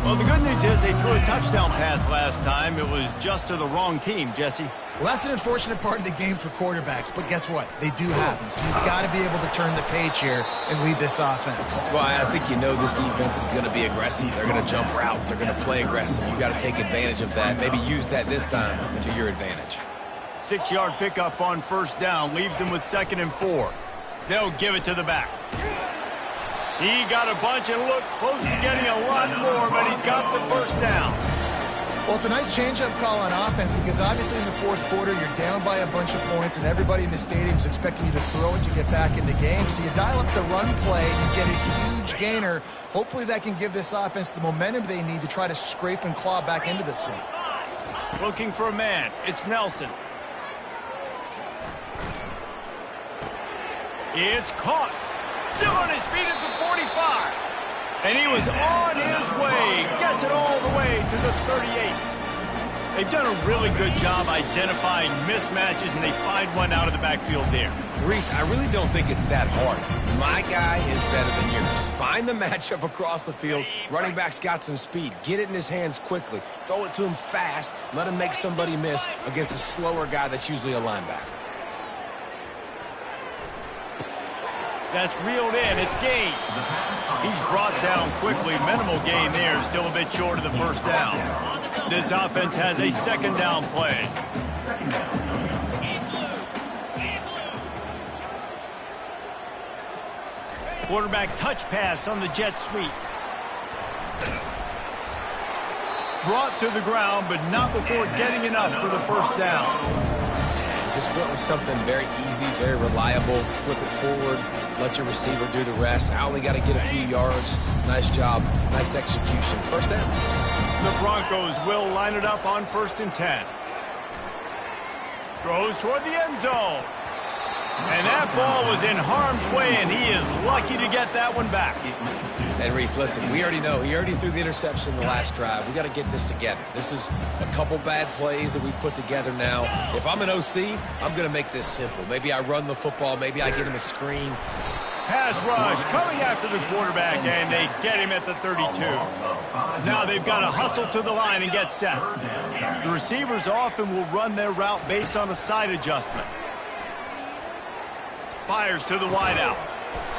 Well, the good news is they threw a touchdown pass last time. It was just to the wrong team, Jesse. Well, that's an unfortunate part of the game for quarterbacks, but guess what? They do happen. So you've got to be able to turn the page here and lead this offense. Well, I think you know this defense is going to be aggressive. They're going to jump routes. They're going to play aggressive. You got to take advantage of that. Maybe use that this time to your advantage. 6-yard pickup on first down leaves them with 2nd and 4. They'll give it to the back. He got a bunch and looked close to getting a lot more, but he's got the first down. Well, it's a nice change-up call on offense because obviously in the fourth quarter you're down by a bunch of points and everybody in the stadium is expecting you to throw it to get back in the game. So you dial up the run play, you get a huge gainer. Hopefully that can give this offense the momentum they need to try to scrape and claw back into this one. Looking for a man. It's Nelson. It's caught. Still on his feet at the 45. And he was on his way. Gets it all the way to the 38. They've done a really good job identifying mismatches, and they find one out of the backfield there. Reese, I really don't think it's that hard. My guy is better than yours. Find the matchup across the field. Running back's got some speed. Get it in his hands quickly. Throw it to him fast. Let him make somebody miss against a slower guy that's usually a linebacker. That's reeled in. It's gained. He's brought down quickly. Minimal gain there. Still a bit short of the first down. This offense has a 2nd down play. Quarterback touch pass on the jet sweep. Brought to the ground, but not before getting enough for the first down. Just went with something very easy, very reliable. Flip it forward, let your receiver do the rest. I only got to get a few yards. Nice job, nice execution. First down. The Broncos will line it up on 1st and 10. Throws toward the end zone. And that ball was in harm's way, and he is lucky to get that one back. And Reese, listen, we already know. He already threw the interception in the last drive. We got to get this together. This is a couple bad plays that we put together now. If I'm an OC, I'm going to make this simple. Maybe I run the football. Maybe I get him a screen. Pass rush coming after the quarterback, and they get him at the 32. Now they've got to hustle to the line and get set. The receivers often will run their route based on a side adjustment. Fires to the wideout.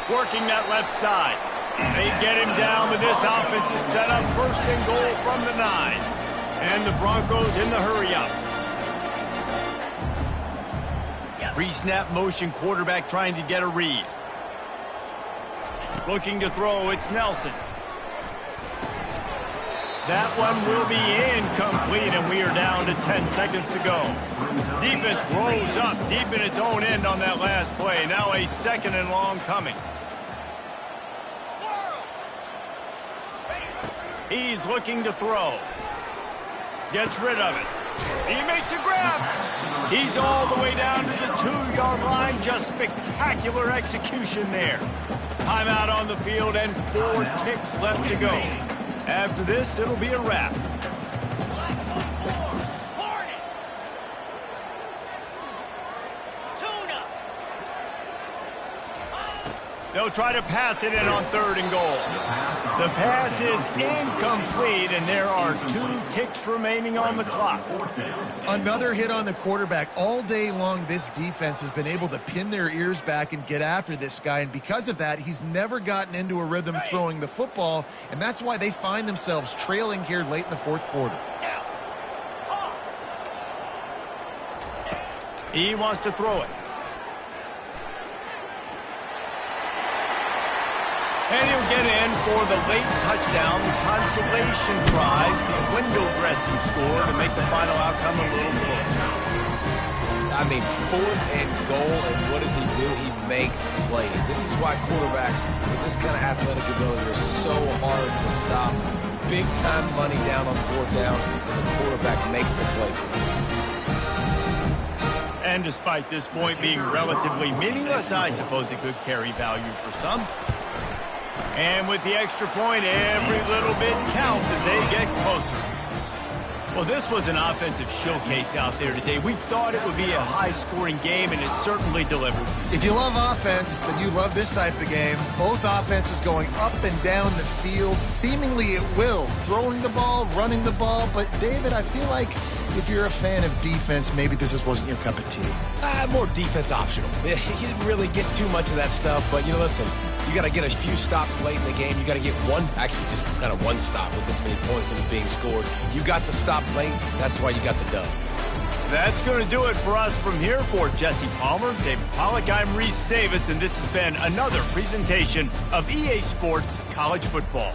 Working that left side. They get him down, but this offense is set up 1st and goal from the 9. And the Broncos in the hurry-up. Pre-snap motion quarterback trying to get a read. Looking to throw, it's Nelson. That one will be incomplete, and we are down to 10 seconds to go. Defense rolls up deep in its own end on that last play. Now a 2nd and long coming. He's looking to throw. Gets rid of it. He makes a grab. He's all the way down to the 2-yard line. Just spectacular execution there. Timeout on the field and 4 ticks left to go. After this, it'll be a wrap. They'll try to pass it in on 3rd and goal. The pass is incomplete, and there are 2 ticks remaining on the clock. Another hit on the quarterback. All day long, this defense has been able to pin their ears back and get after this guy, and because of that, he's never gotten into a rhythm throwing the football, and that's why they find themselves trailing here late in the fourth quarter. He wants to throw it. And he'll get in for the late touchdown. Consolation regulation tries the window dressing score to make the final outcome a little closer. I mean, 4th and goal, and what does he do? He makes plays. This is why quarterbacks with this kind of athletic ability are so hard to stop. Big-time money down on 4th down, and the quarterback makes the play for them. And despite this point being relatively meaningless, I suppose it could carry value for some. And with the extra point, every little bit counts as they get closer. Well, this was an offensive showcase out there today. We thought it would be a high-scoring game, and it certainly delivered. If you love offense, then you love this type of game. Both offenses going up and down the field, seemingly at will. Throwing the ball, running the ball. But, David, I feel like if you're a fan of defense, maybe wasn't your cup of tea. More defense optional. You didn't really get too much of that stuff, but, listen, you got to get a few stops late in the game. You got to get just kind of one stop with this many points that is being scored. You got the stop late. That's why you got the dub. That's going to do it for us from here. For Jesse Palmer, David Pollack, I'm Reese Davis, and this has been another presentation of EA Sports College Football.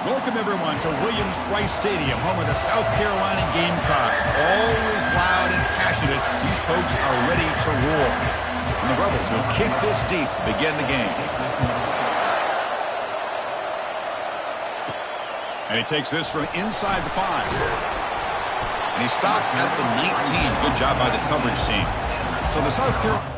Welcome, everyone, to Williams-Brice Stadium, home of the South Carolina Gamecocks. Always loud and passionate, these folks are ready to roar. And the Rebels will kick this deep, begin the game. And he takes this from inside the 5. And he stopped at the 19. Good job by the coverage team. So the South Carolina...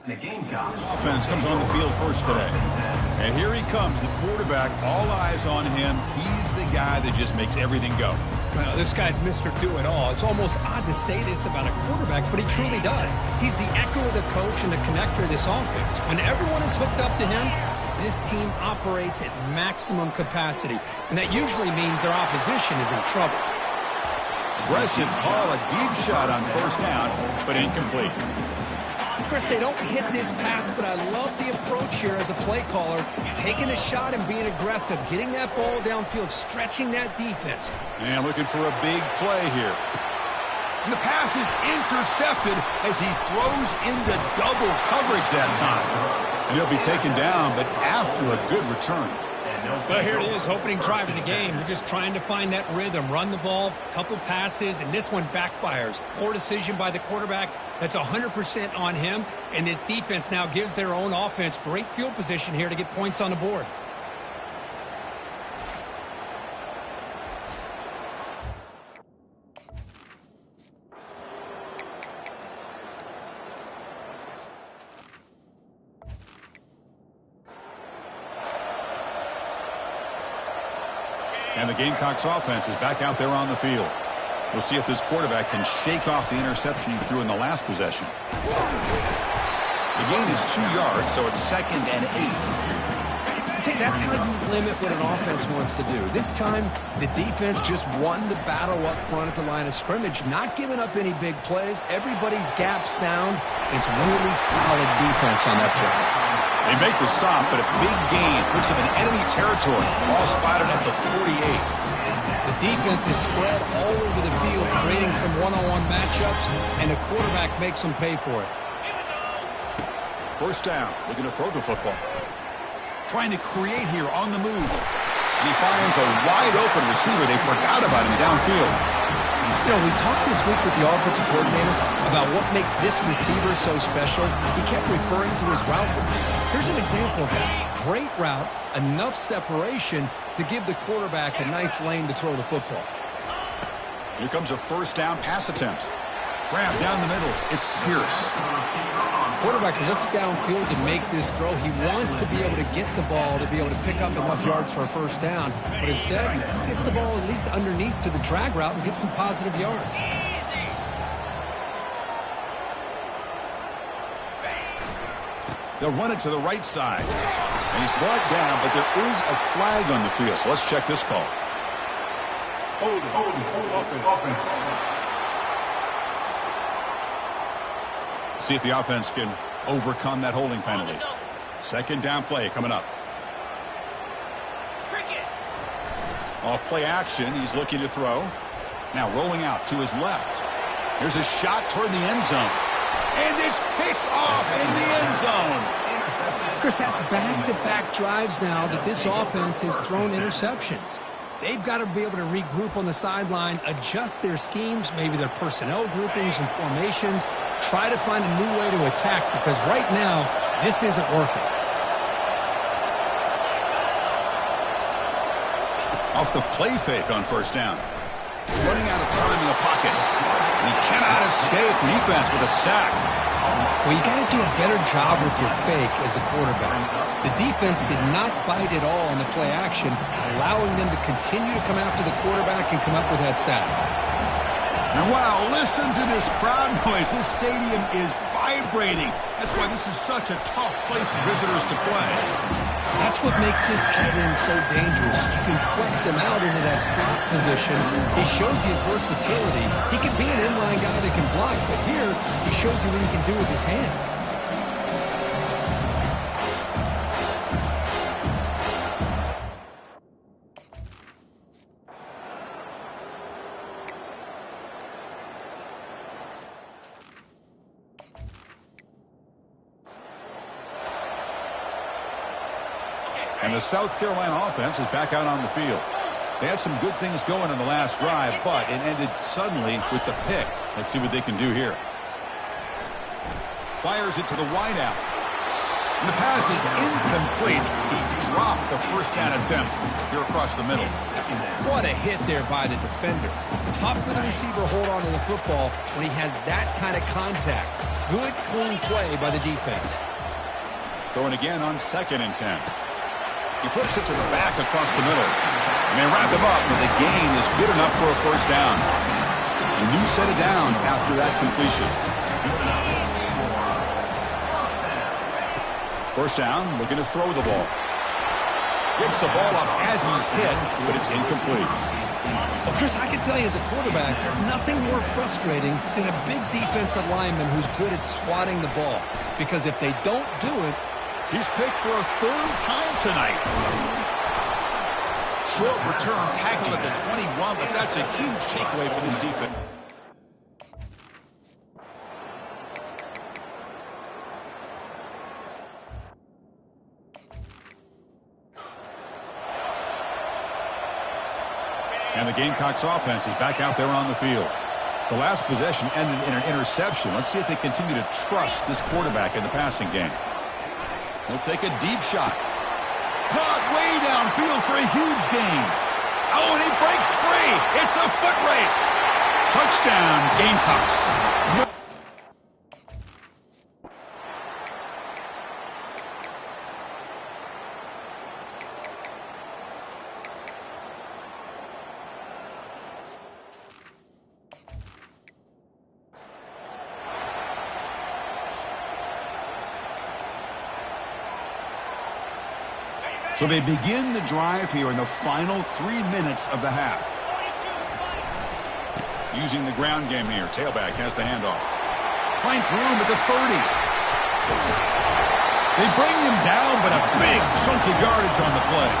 The Gamecocks Offense comes on the field first today. And here he comes, the quarterback, all eyes on him. He's the guy that just makes everything go. Well, this guy's Mr. Do-It-All. It's almost odd to say this about a quarterback, but he truly does. He's the echo of the coach and the connector of this offense. When everyone is hooked up to him, this team operates at maximum capacity, and that usually means their opposition is in trouble. Aggressive call, a deep shot on first down, but incomplete. Chris, they don't hit this pass, but I love the approach here as a play caller, taking a shot and being aggressive, getting that ball downfield, stretching that defense. And looking for a big play here. And the pass is intercepted as he throws into double coverage that time. And he'll be taken down, but after a good return. But here it is, opening drive of the game. They're just trying to find that rhythm, run the ball, a couple passes, and this one backfires. Poor decision by the quarterback. That's 100% on him, and this defense now gives their own offense great field position here to get points on the board. And the Gamecocks offense is back out there on the field. We'll see if this quarterback can shake off the interception he threw in the last possession. The gain is 2 yards, so it's 2nd and 8. See, that's how you limit what an offense wants to do. This time, the defense just won the battle up front at the line of scrimmage, not giving up any big plays. Everybody's gap sound. It's really solid defense on that play. They make the stop, but a big gain puts them in enemy territory. Ball spotted at the 48. The defense is spread all over the field, creating some one-on-one matchups, and the quarterback makes them pay for it. First down, looking to throw the football. Trying to create here on the move. And he finds a wide-open receiver. They forgot about him downfield. You know, we talked this week with the offensive coordinator about what makes this receiver so special. He kept referring to his route. Here's an example of that. Great route, enough separation to give the quarterback a nice lane to throw the football. Here comes a first down pass attempt. Grab down the middle. It's Pierce. Quarterback looks downfield to make this throw. He wants to be able to get the ball to be able to pick up enough yards for a first down. But instead, he gets the ball at least underneath to the drag route and gets some positive yards. They'll run it to the right side. And he's brought down, but there is a flag on the field. So let's check this call. Hold it. See if the offense can overcome that holding penalty. Second down play coming up. Off play action. He's looking to throw. Now rolling out to his left. Here's a shot toward the end zone. And it's picked off in the end zone. Chris, that's back-to-back drives now that this offense has thrown interceptions. They've got to be able to regroup on the sideline, adjust their schemes, maybe their personnel groupings and formations, try to find a new way to attack, because right now, this isn't working. Off the play fake on first down. Running out of time in the pocket. And he cannot escape the defense with a sack. Well, you got to do a better job with your fake as the quarterback. The defense did not bite at all on the play action, allowing them to continue to come after the quarterback and come up with that sack. And wow, listen to this crowd noise. This stadium is vibrating. That's why this is such a tough place for visitors to play. That's what makes this tight end so dangerous. You can flex him out into that slot position. He shows you his versatility. He can be an inline guy that can block, but here he shows you what he can do with his hands. And the South Carolina offense is back out on the field. They had some good things going in the last drive, but it ended suddenly with the pick. Let's see what they can do here. Fires it to the wideout. And the pass is incomplete. He dropped the first down attempt here across the middle. What a hit there by the defender. Tough for the receiver to hold on to the football when he has that kind of contact. Good, clean play by the defense. Throwing again on 2nd and 10. He flips it to the back across the middle. And they wrap him up, but the gain is good enough for a first down. A new set of downs after that completion. First down, looking to throw the ball. Gets the ball up as he's hit, but it's incomplete. Well, Chris, I can tell you as a quarterback, there's nothing more frustrating than a big defensive lineman who's good at swatting the ball. Because if they don't do it, he's picked for a 3rd time tonight. Short return tackle at the 21, but that's a huge takeaway for this defense. And the Gamecocks offense is back out there on the field. The last possession ended in an interception. Let's see if they continue to trust this quarterback in the passing game. He'll take a deep shot. Caught way downfield for a huge gain. Oh, and he breaks free. It's a foot race. Touchdown, Gamecocks. So they begin the drive here in the final 3 minutes of the half. Using the ground game here. Tailback has the handoff. Finds room at the 30. They bring him down, but a big chunk of yardage on the play.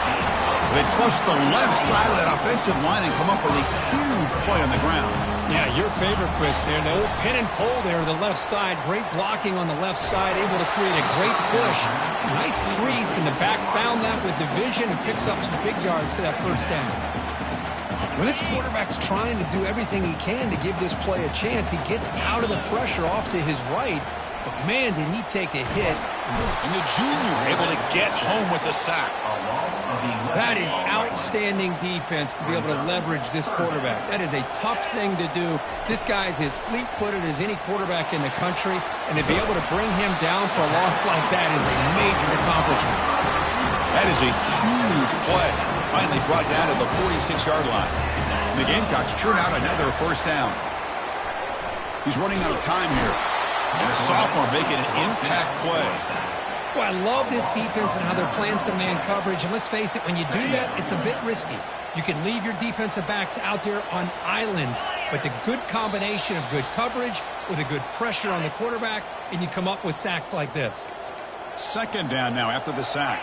They trust the left side of that offensive line and come up with a huge play on the ground. Yeah, your favorite, Chris, there. The old pin and pull there, the left side. Great blocking on the left side, able to create a great push. Nice crease, and the back found that with the vision and picks up some big yards for that first down. When this quarterback's trying to do everything he can to give this play a chance, he gets out of the pressure off to his right. But, man, did he take a hit. And the junior able to get home with the sack. That is outstanding defense to be able to leverage this quarterback. That is a tough thing to do. This guy is as fleet-footed as any quarterback in the country, and to be able to bring him down for a loss like that is a major accomplishment. That is a huge play. Finally brought down to the 46-yard line. And the Gamecocks churn out another first down. He's running out of time here. And a sophomore making an impact play. Well, I love this defense and how they're playing some man coverage. And let's face it, when you do that, it's a bit risky. You can leave your defensive backs out there on islands. But the good combination of good coverage with a good pressure on the quarterback, and you come up with sacks like this. 2nd down now after the sack.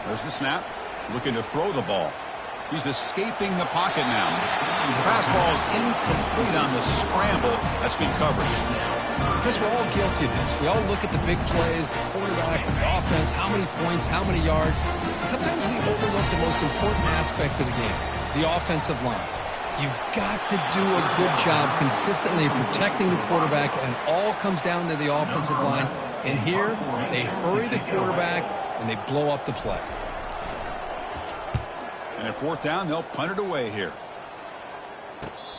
There's the snap. Looking to throw the ball. He's escaping the pocket now. The pass ball is incomplete on the scramble. That's good coverage. Because we're all guilty of this. We all look at the big plays, the quarterbacks, the offense, how many points, how many yards. And sometimes we overlook the most important aspect of the game, the offensive line. You've got to do a good job consistently protecting the quarterback, and it all comes down to the offensive line. And here, they hurry the quarterback, and they blow up the play. And at fourth down, they'll punt it away here.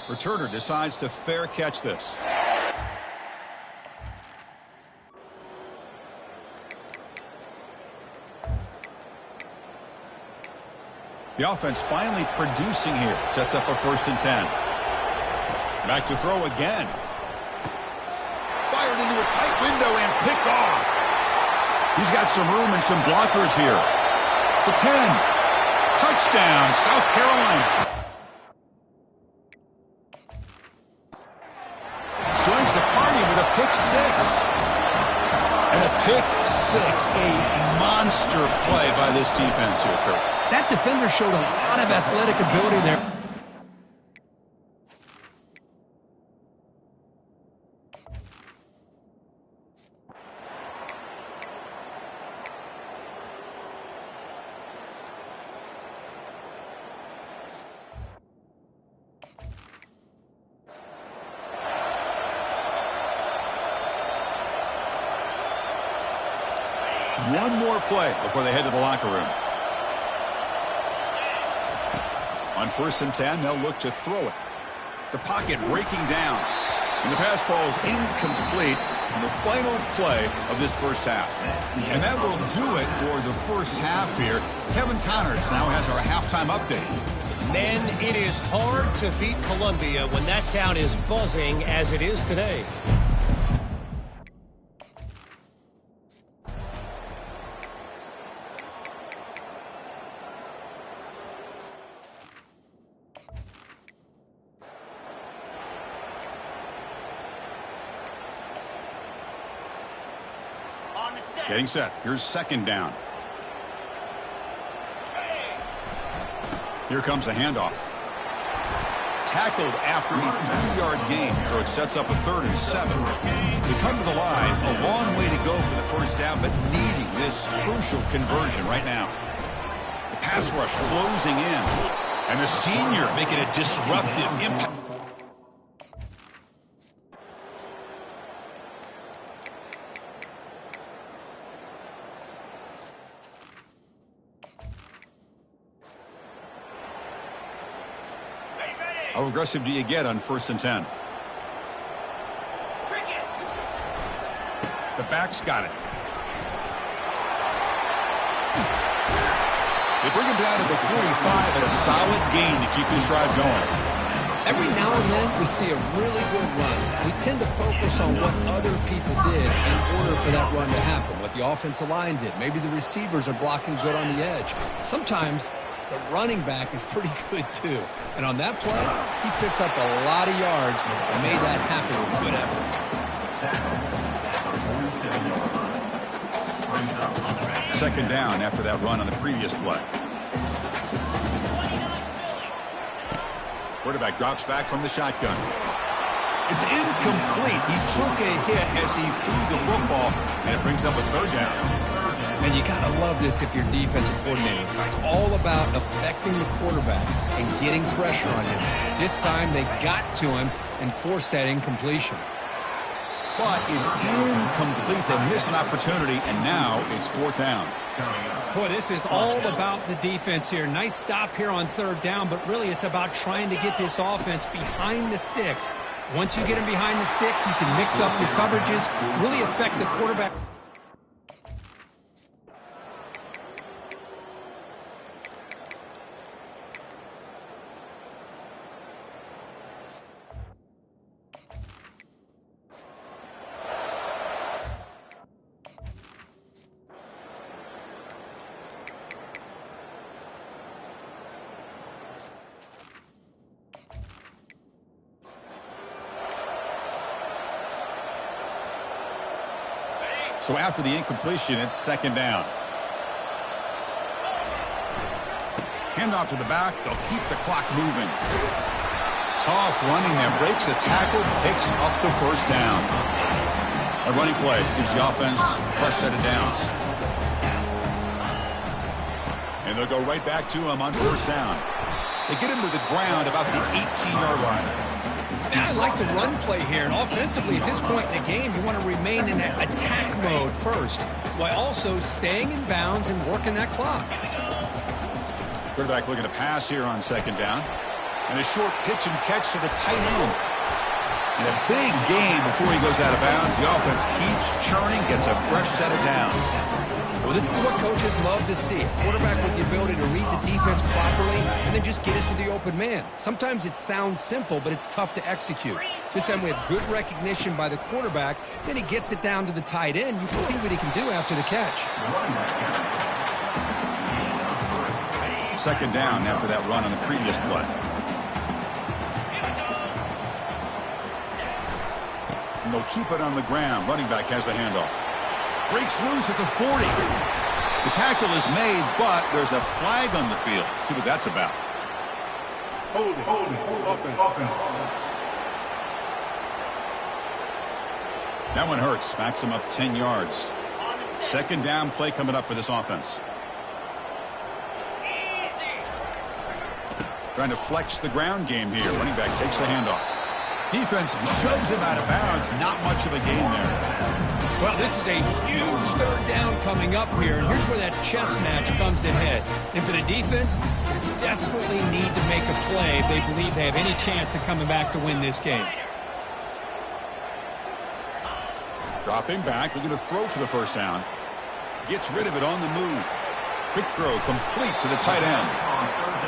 Returner decides to fair catch this. The offense finally producing here. Sets up a 1st and 10. Back to throw again. Fired into a tight window and picked off. He's got some room and some blockers here. The 10. Touchdown, South Carolina. Joins the party with a pick 6. And a pick 6. A monster play by this defense here, Kurt. That defender showed a lot of athletic ability there. One more play before they head to the locker room. On 1st and 10, they'll look to throw it. The pocket breaking down. And the pass falls incomplete on the final play of this first half. And that will do it for the first half here. Kevin Connors now has our halftime update. Men, it is hard to beat Columbia when that town is buzzing as it is today. Getting set. Here's 2nd down. Here comes the handoff. Tackled after a 3-yard gain, so it sets up a 3rd and 7. They come to the line, a long way to go for the first down, but needing this crucial conversion right now. The pass rush closing in, and the senior making a disruptive impact. How aggressive do you get on 1st and 10? The back's got it. They bring him down to the 45 and a solid gain to keep this drive going. Every now and then we see a really good run. We tend to focus on what other people did in order for that run to happen, what the offensive line did. Maybe the receivers are blocking good on the edge. Sometimes the running back is pretty good too. And on that play, he picked up a lot of yards and made that happen with good effort. 2nd down after that run on the previous play. Quarterback drops back from the shotgun. It's incomplete. He took a hit as he threw the football, and it brings up a 3rd down. And you got to love this if you're defensive coordinator. It's all about affecting the quarterback and getting pressure on him. This time they got to him and forced that incompletion. But it's incomplete. They missed an opportunity, and now it's 4th down. Boy, this is all about the defense here. Nice stop here on 3rd down, but really it's about trying to get this offense behind the sticks. Once you get them behind the sticks, you can mix up your coverages, really affect the quarterback. So after the incompletion, it's 2nd down. Handoff to the back. They'll keep the clock moving. Tough running there. Breaks a tackle. Picks up the 1st down. A running play gives the offense a fresh set of downs. And they'll go right back to him on first down. They get him to the ground about the 18-yard line. Now, I like the run play here, and offensively at this point in the game, you want to remain in that attack mode first, while also staying in bounds and working that clock. Quarterback looking to pass here on second down. And a short pitch and catch to the tight end. And a big game before he goes out of bounds. The offense keeps churning, gets a fresh set of downs. Well, this is what coaches love to see. A quarterback with the ability to read the defense properly and then just get it to the open man. Sometimes it sounds simple, but it's tough to execute. This time we have good recognition by the quarterback. Then he gets it down to the tight end. You can see what he can do after the catch. Second down after that run on the previous play. And they'll keep it on the ground. Running back has the handoff. Breaks loose at the 40. The tackle is made, but there's a flag on the field. Let's see what that's about. Hold it. Offense. That one hurts. Backs him up 10 yards. Second down play coming up for this offense. Trying to flex the ground game here. Running back takes the handoff. Defense shoves him out of bounds. Not much of a gain there. Well, this is a huge third down coming up here, and here's where that chess match comes to head. And for the defense, they desperately need to make a play if they believe they have any chance of coming back to win this game. Dropping back, looking to throw for the first down. Gets rid of it on the move. Quick throw complete to the tight end.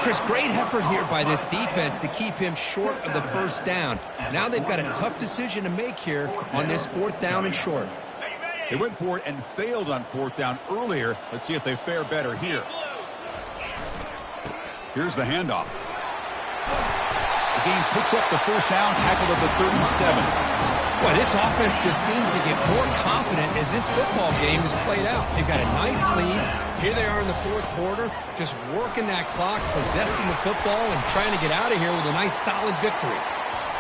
Chris, great effort here by this defense to keep him short of the first down. Now they've got a tough decision to make here on this fourth down and short. They went for it and failed on fourth down earlier. Let's see if they fare better here. Here's the handoff. The game picks up the first down, tackled at the 37. Boy, this offense just seems to get more confident as this football game is played out. They've got a nice lead. Here they are in the fourth quarter, just working that clock, possessing the football, and trying to get out of here with a nice, solid victory.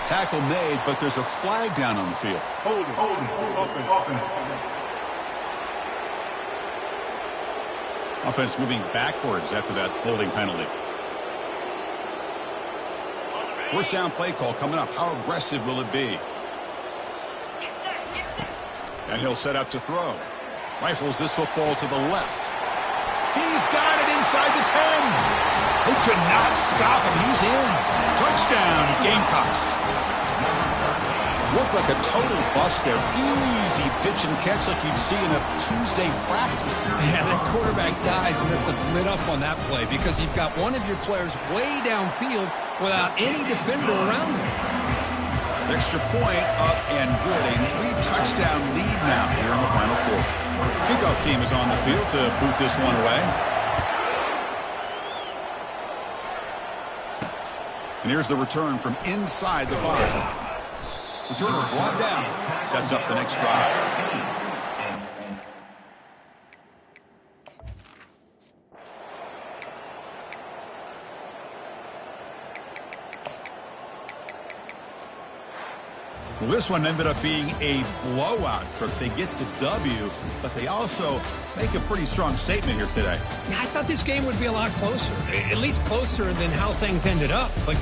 Tackle made, but there's a flag down on the field. Hold it. Offense. Offense moving backwards after that holding penalty. First down play call coming up. How aggressive will it be? And he'll set up to throw. Rifles this football to the left. He's got it inside the 10. Who could not stop him? He's in. Touchdown, Gamecocks. Looked like a total bust there. Easy pitch and catch like you'd see in a Tuesday practice. Yeah, that quarterback's eyes must have lit up on that play because you've got one of your players way downfield without any defender around him. Extra point up and good. A 3-touchdown lead now here in the final quarter. Kickoff team is on the field to boot this one away. And here's the return from inside the 5. Returner brought down. Sets up the next drive. Well, this one ended up being a blowout. They get the W, but they also make a pretty strong statement here today. Yeah, I thought this game would be a lot closer, at least closer than how things ended up. But